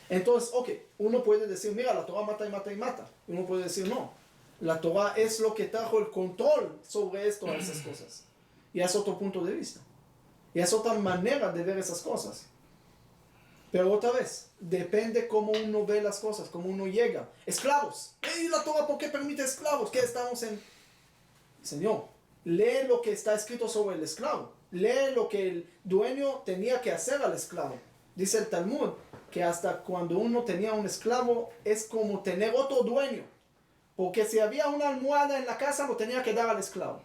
Entonces, ok, uno puede decir, mira, la Torah mata y mata y mata. Y uno puede decir, no, la Torah es lo que trajo el control sobre esto, esas cosas. Y es otro punto de vista. Y es otra manera de ver esas cosas. Pero otra vez, depende cómo uno ve las cosas, cómo uno llega. Esclavos. ¿Y la Torah por qué permite esclavos? ¿Qué estamos en? Señor, lee lo que está escrito sobre el esclavo. Lee lo que el dueño tenía que hacer al esclavo. Dice el Talmud que hasta cuando uno tenía un esclavo es como tener otro dueño. Porque si había una almohada en la casa, lo tenía que dar al esclavo.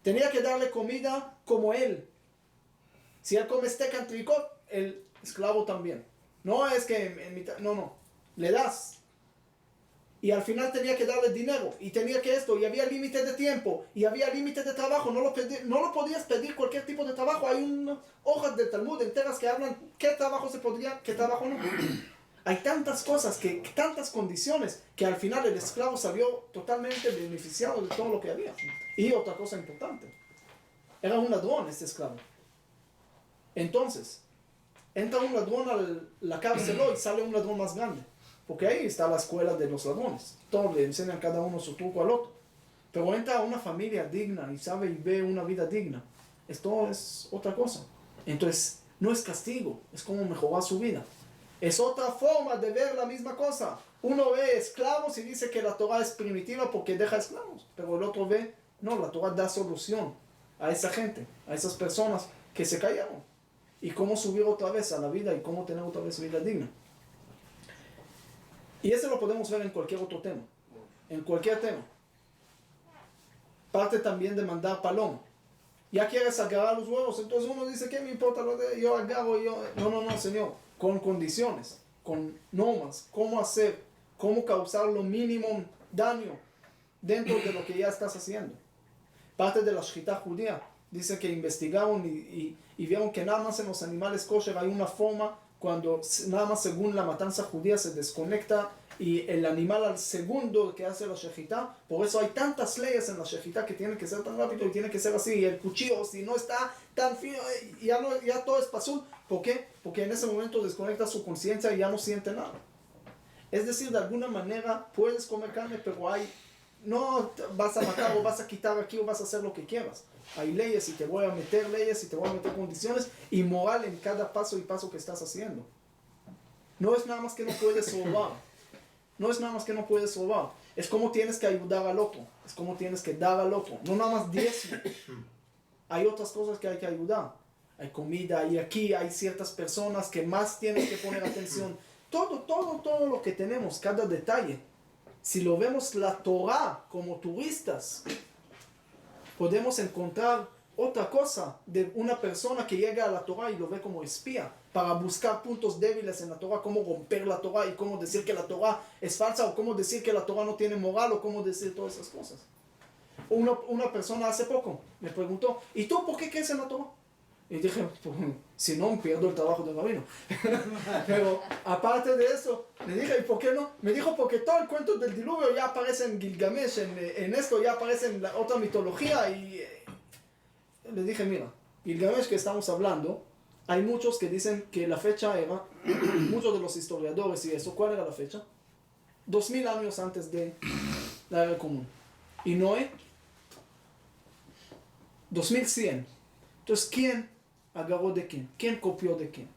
Tenía que darle comida como él. Si él come steak antricot, el esclavo también. No es que en mitad, no, le das. Y al final tenía que darle dinero, y tenía que esto, y había límite de tiempo, y había límite de trabajo, no lo podías pedir cualquier tipo de trabajo. Hay unas hojas del Talmud enteras que hablan qué trabajo se podría, qué trabajo no. Hay tantas cosas, tantas condiciones, que al final el esclavo salió totalmente beneficiado de todo lo que había. Y otra cosa importante, era un ladrón este esclavo. Entonces, entra un ladrón a la cárcel y sale un ladrón más grande. Porque ahí está la escuela de los ladrones. Todos le enseñan cada uno su truco al otro. Pero entra una familia digna y sabe y ve una vida digna. Esto es otra cosa. Entonces, no es castigo, es como mejorar su vida. Es otra forma de ver la misma cosa. Uno ve esclavos y dice que la Torah es primitiva porque deja esclavos. Pero el otro ve, no, la Torah da solución a esa gente, a esas personas que se cayeron. Y cómo subir otra vez a la vida y cómo tener otra vez vida digna. Y eso lo podemos ver en cualquier otro tema. En cualquier tema. Parte también de mandar paloma. Ya quieres agarrar los huevos, entonces uno dice, ¿qué me importa lo de yo agarro? No, señor. Con condiciones, con normas, cómo hacer, cómo causar lo mínimo daño dentro de lo que ya estás haciendo. parte de la shechita judía. Dice que investigaron y vieron que nada más en los animales kosher hay una forma cuando nada más según la matanza judía se desconecta y el animal al segundo que hace la shechita. Por eso hay tantas leyes en la shechita que tienen que ser tan rápido y tiene que ser así. Y el cuchillo, si no está tan fino, ya todo es pasul. ¿Por qué? Porque en ese momento desconecta su conciencia y ya no siente nada. Es decir, de alguna manera puedes comer carne, pero no vas a matar o vas a quitar aquí o vas a hacer lo que quieras. Hay leyes y te voy a meter leyes y te voy a meter condiciones y moral en cada paso y paso que estás haciendo. No es nada más que no puedes robar. No es nada más que no puedes robar. Es como tienes que ayudar al otro. Es como tienes que dar al otro. No nada más diezmo. Hay otras cosas que hay que ayudar. Hay comida, y aquí hay ciertas personas que más tienes que poner atención. Todo lo que tenemos, cada detalle. Si lo vemos la Torah como turistas, podemos encontrar otra cosa de una persona que llega a la Torah y lo ve como espía, para buscar puntos débiles en la Torah, cómo romper la Torah y cómo decir que la Torah es falsa, o cómo decir que la Torah no tiene moral, o cómo decir todas esas cosas. Una persona hace poco me preguntó, ¿y tú por qué crees en la Torah? Y dije, pues, si no, pierdo el trabajo de rabino. Pero aparte de eso, le dije, ¿y por qué no? Me dijo, porque todo el cuento del diluvio ya aparece en Gilgamesh, en esto ya aparece en la otra mitología. Y le dije, mira, Gilgamesh que estamos hablando, hay muchos que dicen que la fecha era, muchos de los historiadores y eso, ¿cuál era la fecha? 2000 años antes de la era común. Y Noé, 2100. Entonces, ¿quién agarró de quién? ¿Quién copió de quién?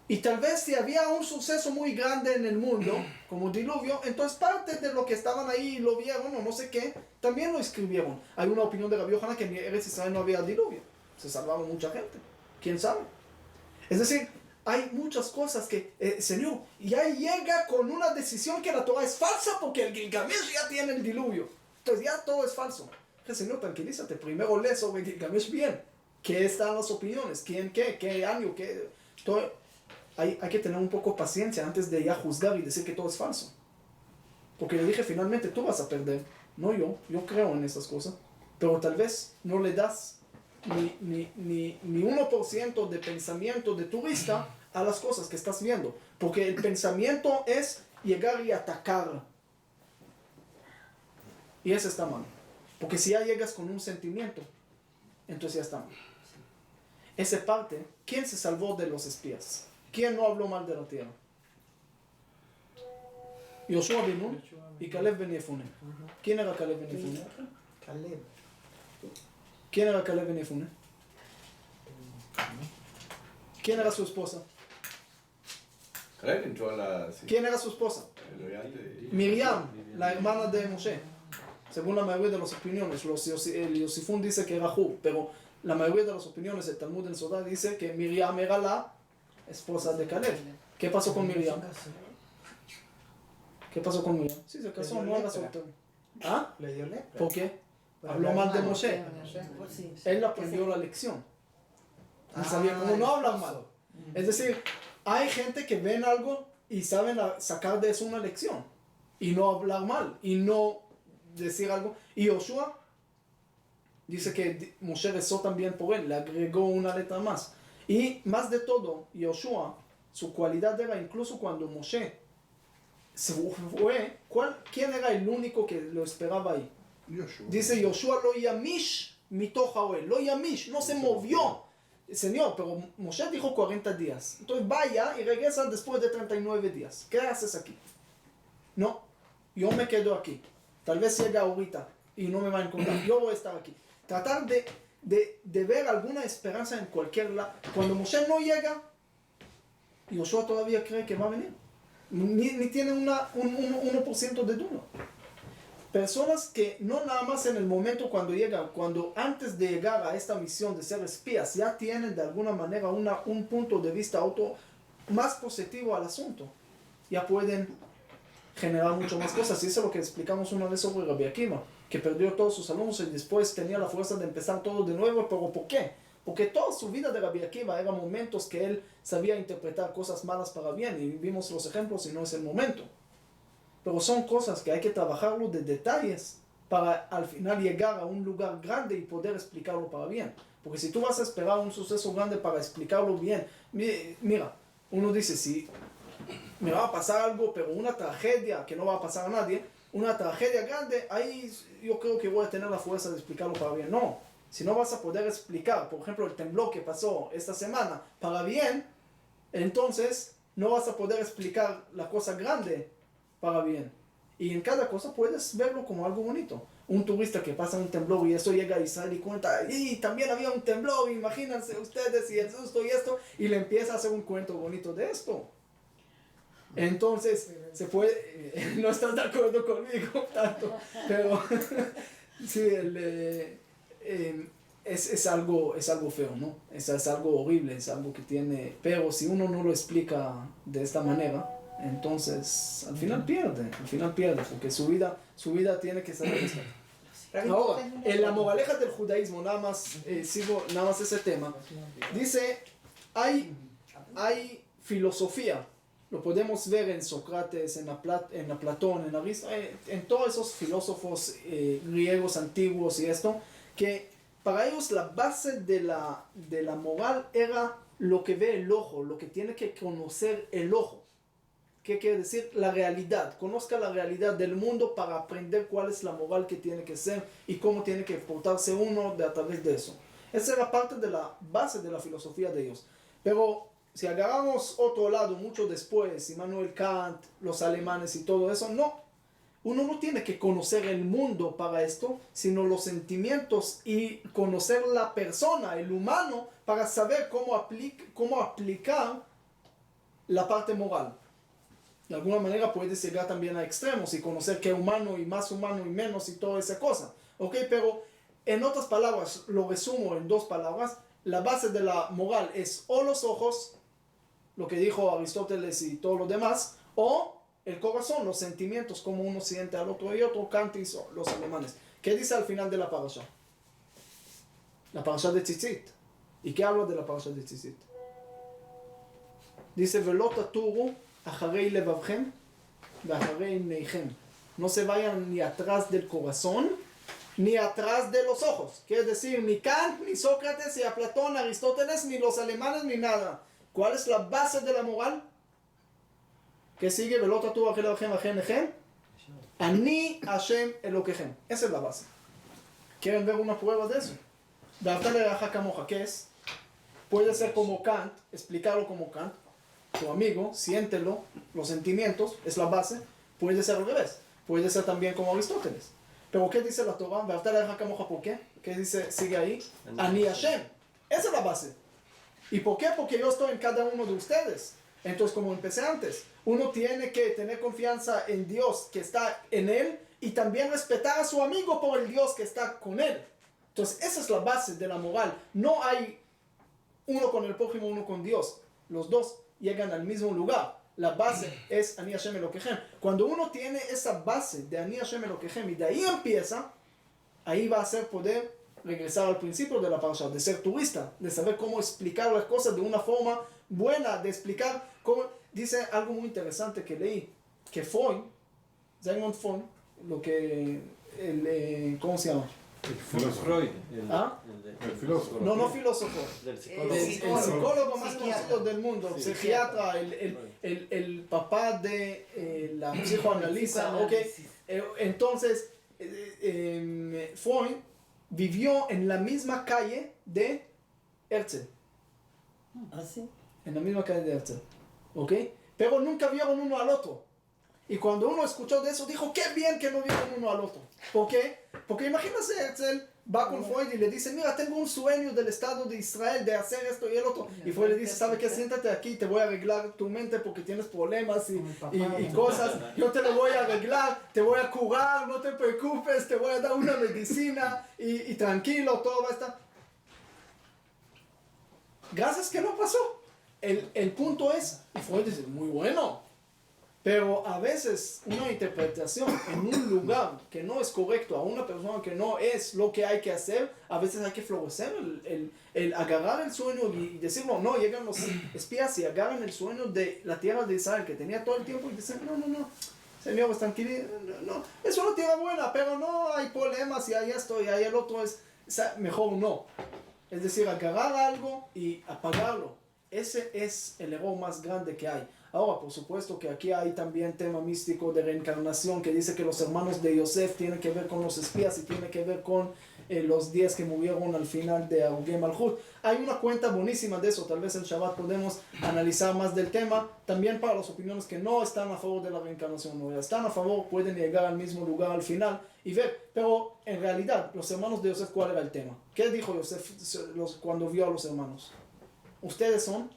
Y tal vez si había un suceso muy grande en el mundo, como diluvio, entonces parte de lo que estaban ahí lo vieron o no sé qué, también lo escribieron. Hay una opinión de Rabbi Yohanan que en Eretz Israel no había diluvio. Se salvaron mucha gente. ¿Quién sabe? Es decir, hay muchas cosas que, Señor, ya llega con una decisión que la Torah es falsa porque el Gilgamesh ya tiene el diluvio. Entonces ya todo es falso. Señor, tranquilízate, primero lee sobre Gilgamesh bien. ¿Qué están las opiniones? ¿Quién qué? ¿Qué año? ¿Qué? Todo. Hay que tener un poco de paciencia antes de ya juzgar y decir que todo es falso. Porque le dije, finalmente tú vas a perder. No yo creo en esas cosas. Pero tal vez no le das ni 1% de pensamiento de turista a las cosas que estás viendo. Porque el pensamiento es llegar y atacar. Y eso está mal. Porque si ya llegas con un sentimiento, entonces ya está mal. Esa parte, ¿quién se salvó de los espías? ¿Quién no habló mal de la tierra? Yoshua ben Nun y Caleb ben Yefune. ¿Quién era Caleb ben Yefune? Caleb. ¿Quién era Caleb ben Yefune? ¿Quién era su esposa? Caleb entró a la... sí, ¿Quién era su esposa? el oyente de- Miriam, la hermana de Moshe. Según la mayoría de las opiniones, el Yosifún dice que era Hur, pero la mayoría de las opiniones, el Talmud en Sodá dice que Miriam era la esposa de Caleb. ¿Qué pasó con Miriam? ¿Qué pasó con Miriam? Sí, se casó, no era soltero. ¿Ah? Le dio lepra. ¿Por qué? Por Habló hablar mal de mal. Moshe. Pues sí. Él aprendió la lección. Él sabía cómo no hablar mal. Es decir, hay gente que ven algo y saben sacar de eso una lección. Y no hablar mal. Y no decir algo. Y Joshua dice que Moshe rezó también por él. Le agregó una letra más. Y más de todo, Joshua, su cualidad era incluso cuando Moshe se fue, ¿quién era el único que lo esperaba ahí? Dice Joshua lo yamish mitoch haoel, lo yamish, no se movió. Señor, pero Moshe dijo 40 días. Entonces vaya y regresa después de 39 días. ¿Qué haces aquí? No, yo me quedo aquí. Tal vez llegue ahorita y no me va a encontrar. Yo voy a estar aquí. Tratar de ver alguna esperanza en cualquier lado. Cuando Moshe no llega, Joshua todavía cree que va a venir. Ni tiene un 1% de duda. Personas que no nada más en el momento cuando llegan, cuando antes de llegar a esta misión de ser espías, ya tienen de alguna manera un punto de vista más positivo al asunto. Ya pueden generar mucho más cosas. Y eso es lo que explicamos una vez sobre Rabbi Akiva, que perdió todos sus alumnos y después tenía la fuerza de empezar todo de nuevo. ¿Pero por qué? Porque toda su vida de Rabbi Akiva eran momentos que él sabía interpretar cosas malas para bien, y vimos los ejemplos y no es el momento. Pero son cosas que hay que trabajarlo de detalles para al final llegar a un lugar grande y poder explicarlo para bien. Porque si tú vas a esperar un suceso grande para explicarlo bien, mira, uno dice, si me va a pasar algo, pero una tragedia que no va a pasar a nadie, una tragedia grande, ahí yo creo que voy a tener la fuerza de explicarlo para bien. No, si no vas a poder explicar, por ejemplo, el temblor que pasó esta semana para bien, entonces no vas a poder explicar la cosa grande para bien. Y en cada cosa puedes verlo como algo bonito. Un turista que pasa un temblor y eso llega a Israel y cuenta, y también había un temblor, imagínense ustedes y el susto y esto, y le empieza a hacer un cuento bonito de esto. Entonces, se puede, no estás de acuerdo conmigo tanto, pero sí, es algo feo, ¿no? Es algo horrible, es algo que tiene, pero si uno no lo explica de esta manera, entonces al final pierde, porque su vida tiene que ser esta. Ahora, en la moraleja del judaísmo, nada más ese tema, dice, hay filosofía. Lo podemos ver en Sócrates, en Platón, en Aristóteles, en todos esos filósofos griegos antiguos y esto, que para ellos la base de la moral era lo que ve el ojo, lo que tiene que conocer el ojo. ¿Qué quiere decir? La realidad. Conozca la realidad del mundo para aprender cuál es la moral que tiene que ser y cómo tiene que portarse uno a través de eso. Esa era parte de la base de la filosofía de ellos. Pero si agarramos otro lado mucho después, Immanuel Kant, los alemanes y todo eso, no. Uno no tiene que conocer el mundo para esto, sino los sentimientos y conocer la persona, el humano, para saber cómo aplicar la parte moral. De alguna manera puedes llegar también a extremos y conocer qué humano y más humano y menos y toda esa cosa. ¿Ok? Pero en otras palabras, lo resumo en 2 palabras. La base de la moral es o los ojos, lo que dijo Aristóteles y todo lo demás, o el corazón, los sentimientos, como uno siente al otro y otro, Kant y los alemanes. ¿Qué dice al final de la parasha? La parasha de Tzitzit. ¿Y qué habla de la parasha de Tzitzit? Dice, Velo taturu acharei levavchem veacharei einechem. No se vayan ni atrás del corazón, ni atrás de los ojos. Quiere decir, ni Kant, ni Sócrates, ni a Platón, Aristóteles, ni los alemanes, ni nada. ¿Cuál es la base de la moral? ¿Qué sigue? Velo taturu acharei levavchem veacharei einechem. Ani Hashem Elokechem. Esa es la base. ¿Quieren ver una prueba de eso? Ve'ahavta lereacha kamoja. ¿Qué es? Puede ser como Kant, explicarlo como Kant. Tu amigo, siéntelo, los sentimientos, es la base. Puede ser al revés. Puede ser también como Aristóteles. Pero ¿qué dice la Torah? Ve'ahavta lereacha kamoja. ¿Por qué? ¿Qué dice? Sigue ahí. Ani Hashem. Esa es la base. ¿Y por qué? Porque yo estoy en cada uno de ustedes. Entonces, como empecé antes, uno tiene que tener confianza en Dios que está en él y también respetar a su amigo por el Dios que está con él. Entonces, esa es la base de la moral. No hay uno con el prójimo, uno con Dios. Los dos llegan al mismo lugar. La base es Ani Hashem Elokechem. Cuando uno tiene esa base de Ani Hashem Elokechem y de ahí empieza, ahí va a ser poder regresar al principio de la parasha, de ser turista, de saber cómo explicar las cosas de una forma buena, de explicar cómo. Dice algo muy interesante que leí, que Freud, Sigmund Freud, lo que, ¿cómo se llama? Freud. El filósofo. No filósofo. Del El psicólogo más conocido del mundo, psiquiatra, el papá de la psicoanalista. Okay. Entonces, Freud vivió en la misma calle de Herzl. ¿Ah, sí? En la misma calle de Herzl. ¿Ok? Pero nunca vieron uno al otro. Y cuando uno escuchó de eso, dijo, qué bien que no vieron uno al otro. ¿Por qué? Porque imagínate, Herzl va con Freud y le dice, mira, tengo un sueño del Estado de Israel de hacer esto y el otro. Y Freud le dice, ¿sabe qué? Siéntate aquí, te voy a arreglar tu mente porque tienes problemas y cosas. Yo te lo voy a arreglar, te voy a curar, no te preocupes, te voy a dar una medicina y tranquilo, todo va a estar. Gracias que no pasó. El punto es, y Freud dice, muy bueno. Pero a veces una interpretación en un lugar que no es correcto, a una persona que no es lo que hay que hacer, a veces hay que florecer, el agarrar el sueño y decirlo, no, llegan los espías y agarran el sueño de la tierra de Israel que tenía todo el tiempo y dicen, no, señores, tranquilos, no, es una tierra buena, pero no hay problemas y hay esto y hay el otro, mejor no. Es decir, agarrar algo y apagarlo. Ese es el error más grande que hay. Ahora, por supuesto que aquí hay también tema místico de reencarnación que dice que los hermanos de Yosef tienen que ver con los espías y tienen que ver con los 10 que murieron al final de Arugei Malchut. Hay una cuenta buenísima de eso, tal vez en Shabbat podemos analizar más del tema, también para las opiniones que no están a favor de la reencarnación, no están a favor, pueden llegar al mismo lugar al final y ver, pero en realidad, los hermanos de Yosef, ¿cuál era el tema? ¿Qué dijo Yosef cuando vio a los hermanos? ¿Ustedes son?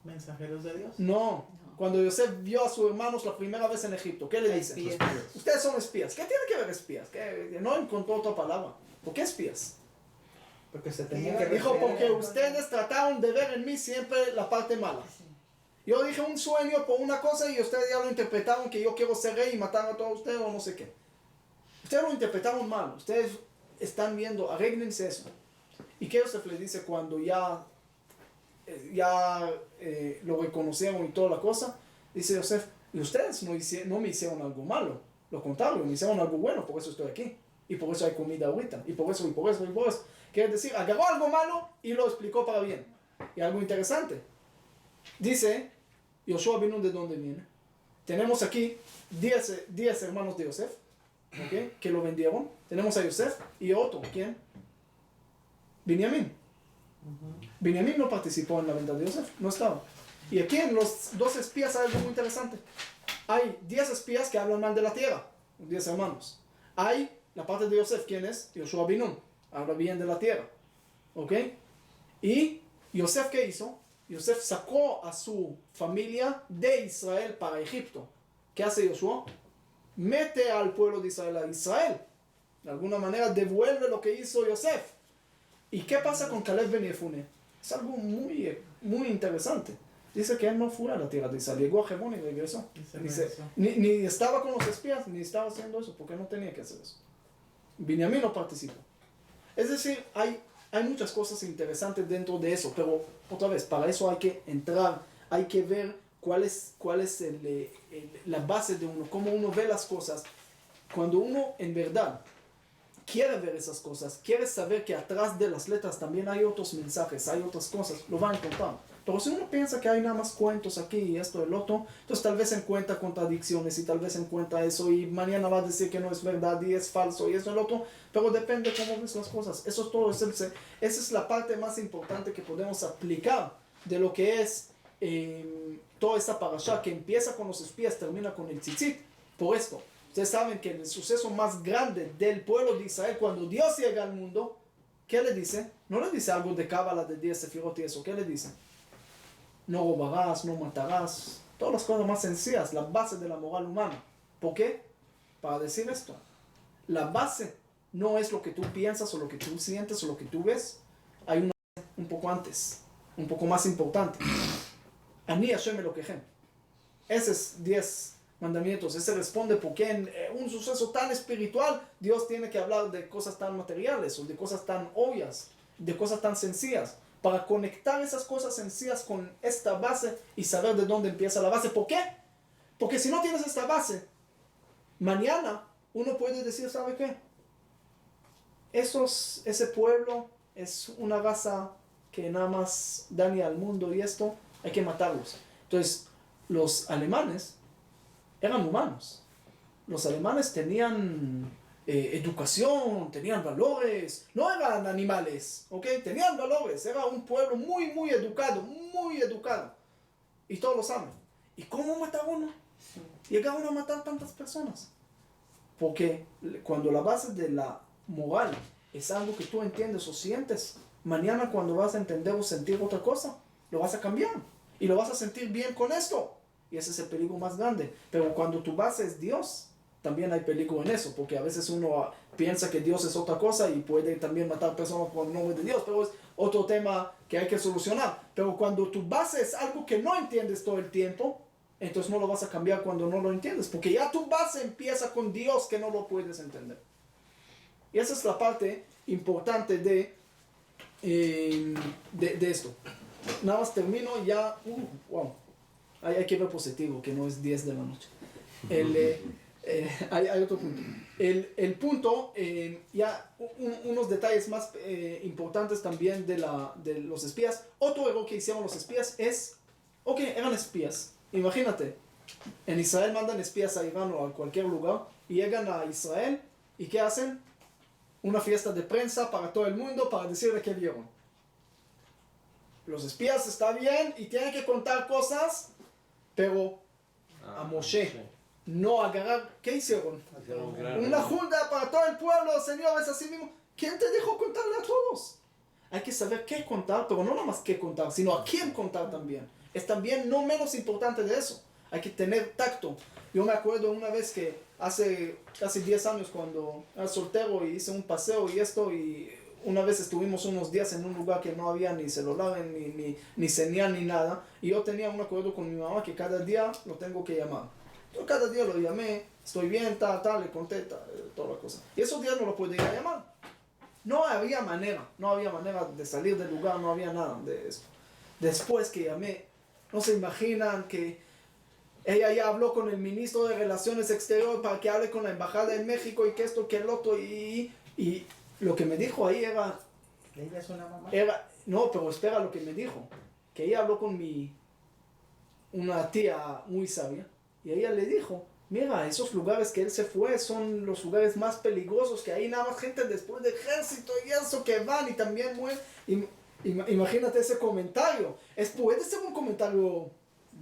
¿Mensajeros de Dios? No. Cuando Yosef vio a sus hermanos la primera vez en Egipto, ¿qué le dice? Espías. Ustedes son espías. ¿Qué tiene que ver espías? Que no encontró otra palabra. ¿Por qué espías? Porque se tenía que Dijo, referir porque a- ustedes trataron de ver en mí siempre la parte mala. Yo dije un sueño por una cosa y ustedes ya lo interpretaron que yo quiero ser rey y matar a todos ustedes o no sé qué. Ustedes lo interpretaron mal. Ustedes están viendo, arréglense eso. ¿Y qué Yosef le dice cuando ya lo reconocieron y toda la cosa? Dice Yosef, y ustedes no me hicieron algo malo. Lo contrario, me hicieron algo bueno, por eso estoy aquí. Y por eso hay comida ahorita. Y por eso, y por eso, y por eso. Quiere decir, agarró algo malo y lo explicó para bien. Y algo interesante. Dice, Yoshua Binun, ¿de dónde viene? Tenemos aquí 10 hermanos de Yosef, ¿okay? Que lo vendieron. Tenemos a Yosef y otro, ¿quién? Binyamin. Binyamin no participó en la venta de Yosef, no estaba. Y aquí en los 2 espías hay algo muy interesante. Hay 10 espías que hablan mal de la tierra, 10 hermanos. Hay la parte de Yosef, ¿quién es? Yoshua Binun, habla bien de la tierra. ¿Ok? Y Yosef, ¿qué hizo? Yosef sacó a su familia de Israel para Egipto. ¿Qué hace Yoshua? Mete al pueblo de Israel a Israel. De alguna manera devuelve lo que hizo Yosef. ¿Y qué pasa con Caleb ben Yefune? Es algo muy, muy interesante. Dice que él no fue a la tierra de Israel, llegó a Hebron y regresó. Dice, ni estaba con los espías, ni estaba haciendo eso, porque no tenía que hacer eso. Binyamin no participó. Es decir, hay muchas cosas interesantes dentro de eso, pero otra vez, para eso hay que entrar, hay que ver cuál es la base de uno, cómo uno ve las cosas. Cuando uno en verdad quiere ver esas cosas, quiere saber que atrás de las letras también hay otros mensajes, hay otras cosas, lo va a encontrar. Pero si uno piensa que hay nada más cuentos aquí y esto y el otro, entonces tal vez encuentra contradicciones y tal vez encuentra eso y mañana va a decir que no es verdad y es falso y eso y el otro, pero depende cómo ves las cosas. Eso es todo, esa es la parte más importante que podemos aplicar de lo que es toda esta parasha que empieza con los espías, termina con el tzitzit. Por esto, ustedes saben que el suceso más grande del pueblo de Israel cuando Dios llega al mundo, ¿qué le dice? No le dice algo de Cábala, de 10 sefirot y eso, ¿qué le dice? No robarás, no matarás, todas las cosas más sencillas, la base de la moral humana. ¿Por qué? Para decir esto, la base no es lo que tú piensas o lo que tú sientes o lo que tú ves, hay una un poco antes, un poco más importante. Ani Hashem Elokejem. Ese es 10 mandamientos, ese responde por qué en un suceso tan espiritual Dios tiene que hablar de cosas tan materiales o de cosas tan obvias, de cosas tan sencillas. Para conectar esas cosas sencillas con esta base y saber de dónde empieza la base. ¿Por qué? Porque si no tienes esta base, mañana uno puede decir, ¿sabe qué? Ese pueblo es una raza que nada más daña al mundo y esto, hay que matarlos. Entonces, los alemanes eran humanos. Los alemanes tenían educación, tenían valores, no eran animales, ¿ok? Tenían valores, era un pueblo muy, muy educado, y todos lo saben. ¿Y cómo mataron? Llegaron a matar tantas personas. Porque cuando la base de la moral es algo que tú entiendes o sientes, mañana cuando vas a entender o sentir otra cosa, lo vas a cambiar, y lo vas a sentir bien con esto, y ese es el peligro más grande. Pero cuando tu base es Dios, también hay peligro en eso, porque a veces uno piensa que Dios es otra cosa y puede también matar personas por el nombre de Dios, pero es otro tema que hay que solucionar. Pero cuando tu base es algo que no entiendes todo el tiempo, entonces no lo vas a cambiar cuando no lo entiendes, porque ya tu base empieza con Dios que no lo puedes entender. Y esa es la parte importante de esto. Nada más termino ya. Wow. Hay que ver positivo, que no es 10 de la noche. Hay otro punto. El punto, unos detalles más importantes también de los espías. Otro error que hicieron los espías es, eran espías. Imagínate, en Israel mandan espías a Irán o a cualquier lugar y llegan a Israel y ¿qué hacen? Una fiesta de prensa para todo el mundo para decirle qué vieron. Los espías está bien y tienen que contar cosas, pero a Moshe no agarrar. ¿Qué hicieron? Una junta para todo el pueblo, señores, así mismo. ¿Quién te dijo contarle a todos? Hay que saber qué contar, pero no nada más qué contar, sino a quién contar también. Es también no menos importante de eso. Hay que tener tacto. Yo me acuerdo una vez que hace casi 10 años cuando era soltero y hice un paseo y una vez estuvimos unos días en un lugar que no había ni celular, ni señal, ni nada. Y yo tenía un acuerdo con mi mamá que cada día lo tengo que llamar. Entonces cada día lo llamé, estoy bien, le conté, toda la cosa. Y esos días no lo podía llamar. No había manera de salir del lugar, no había nada de eso. Después que llamé, no se imaginan que ella ya habló con el ministro de Relaciones Exteriores para que hable con la embajada en México y que esto, que el otro, y lo que me dijo ahí era... ¿Ella es una mamá? No, pero espera lo que me dijo. Que ella habló con una tía muy sabia y ella le dijo, mira, esos lugares que él se fue son los lugares más peligrosos, que hay nada más gente después del ejército y eso que van y también mueren. Imagínate ese comentario. Puede ser un comentario,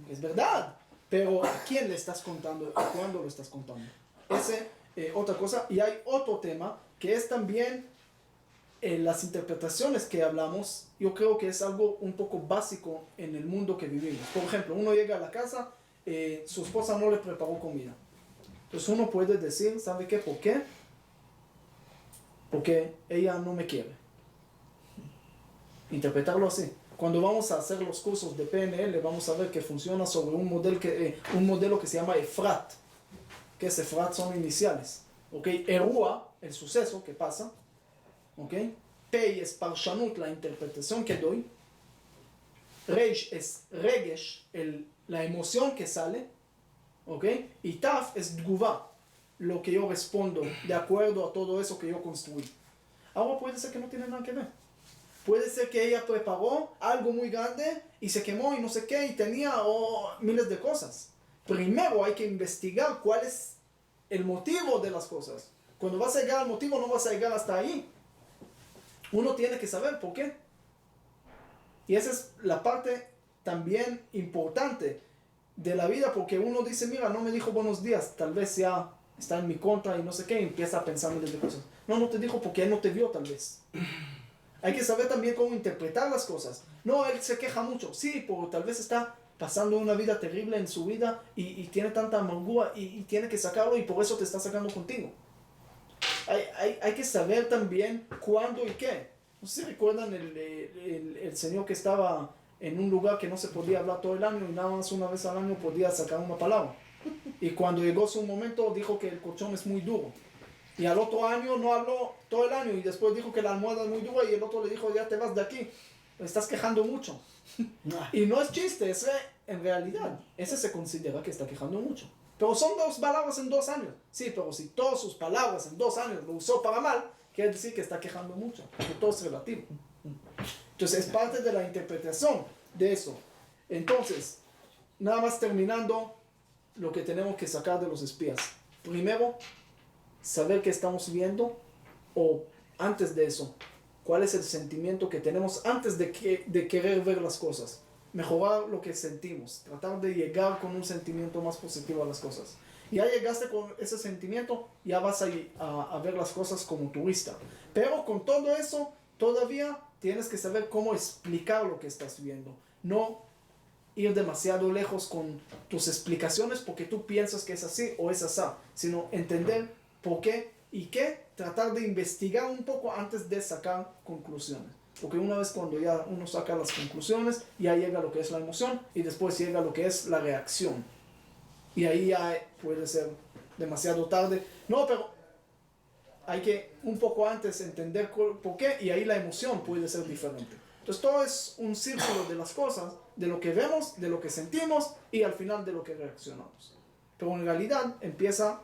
es verdad, pero ¿a quién le estás contando? ¿A cuándo lo estás contando? Otra cosa. Y hay otro tema que es también las interpretaciones que hablamos. Yo creo que es algo un poco básico en el mundo que vivimos. Por ejemplo, uno llega a la casa, su esposa no le preparó comida. Entonces uno puede decir, ¿sabe qué? ¿Por qué? Porque ella no me quiere. Interpretarlo así. Cuando vamos a hacer los cursos de PNL, vamos a ver que funciona sobre un modelo que se llama EFRAT. ¿Qué es EFRAT? Son iniciales. Erua, el suceso que pasa. Pei es Parshanut, la interpretación que doy. Reish es Regesh, la emoción que sale. Y Taf es Tguva, lo que yo respondo de acuerdo a todo eso que yo construí. Ahora puede ser que no tiene nada que ver. Puede ser que ella preparó algo muy grande y se quemó y no sé qué y tenía miles de cosas. Primero hay que investigar cuál es el motivo de las cosas. Cuando vas a llegar al motivo no vas a llegar hasta ahí. Uno tiene que saber por qué. Y esa es la parte también importante de la vida, porque uno dice, mira, no me dijo buenos días, tal vez ya está en mi contra y no sé qué, y empieza a pensar miles de cosas. No te dijo porque él no te vio tal vez. Hay que saber también cómo interpretar las cosas. No, él se queja mucho. Sí, porque tal vez está pasando una vida terrible en su vida y tiene tanta amargura y tiene que sacarlo y por eso te está sacando contigo. Hay que saber también cuándo y qué. No sé si recuerdan el señor que estaba en un lugar que no se podía hablar todo el año y nada más una vez al año podía sacar una palabra. Y cuando llegó su momento dijo que el colchón es muy duro. Y al otro año no habló todo el año y después dijo que la almohada es muy dura y el otro le dijo, ya te vas de aquí, me estás quejando mucho. Y no es chiste, en realidad, ese se considera que está quejando mucho. Pero son 2 palabras en 2 años. Sí, pero si todas sus palabras en 2 años lo usó para mal, quiere decir que está quejando mucho, porque todo es relativo. Entonces es parte de la interpretación de eso. Entonces, nada más terminando lo que tenemos que sacar de los espías. Primero, saber qué estamos viendo, o antes de eso, cuál es el sentimiento que tenemos antes de querer ver las cosas. Mejorar lo que sentimos, tratar de llegar con un sentimiento más positivo a las cosas. Ya llegaste con ese sentimiento, ya vas a ver las cosas como turista. Pero con todo eso, todavía tienes que saber cómo explicar lo que estás viendo. No ir demasiado lejos con tus explicaciones porque tú piensas que es así o es así, sino entender por qué y qué, tratar de investigar un poco antes de sacar conclusiones. Porque una vez cuando ya uno saca las conclusiones, ya llega lo que es la emoción y después llega lo que es la reacción. Y ahí ya puede ser demasiado tarde. No, pero hay que un poco antes entender por qué y ahí la emoción puede ser diferente. Entonces todo es un círculo de las cosas, de lo que vemos, de lo que sentimos y al final de lo que reaccionamos. Pero en realidad empieza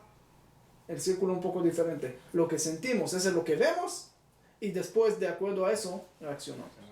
el círculo un poco diferente. Lo que sentimos es lo que vemos y después, de acuerdo a eso, reaccionamos.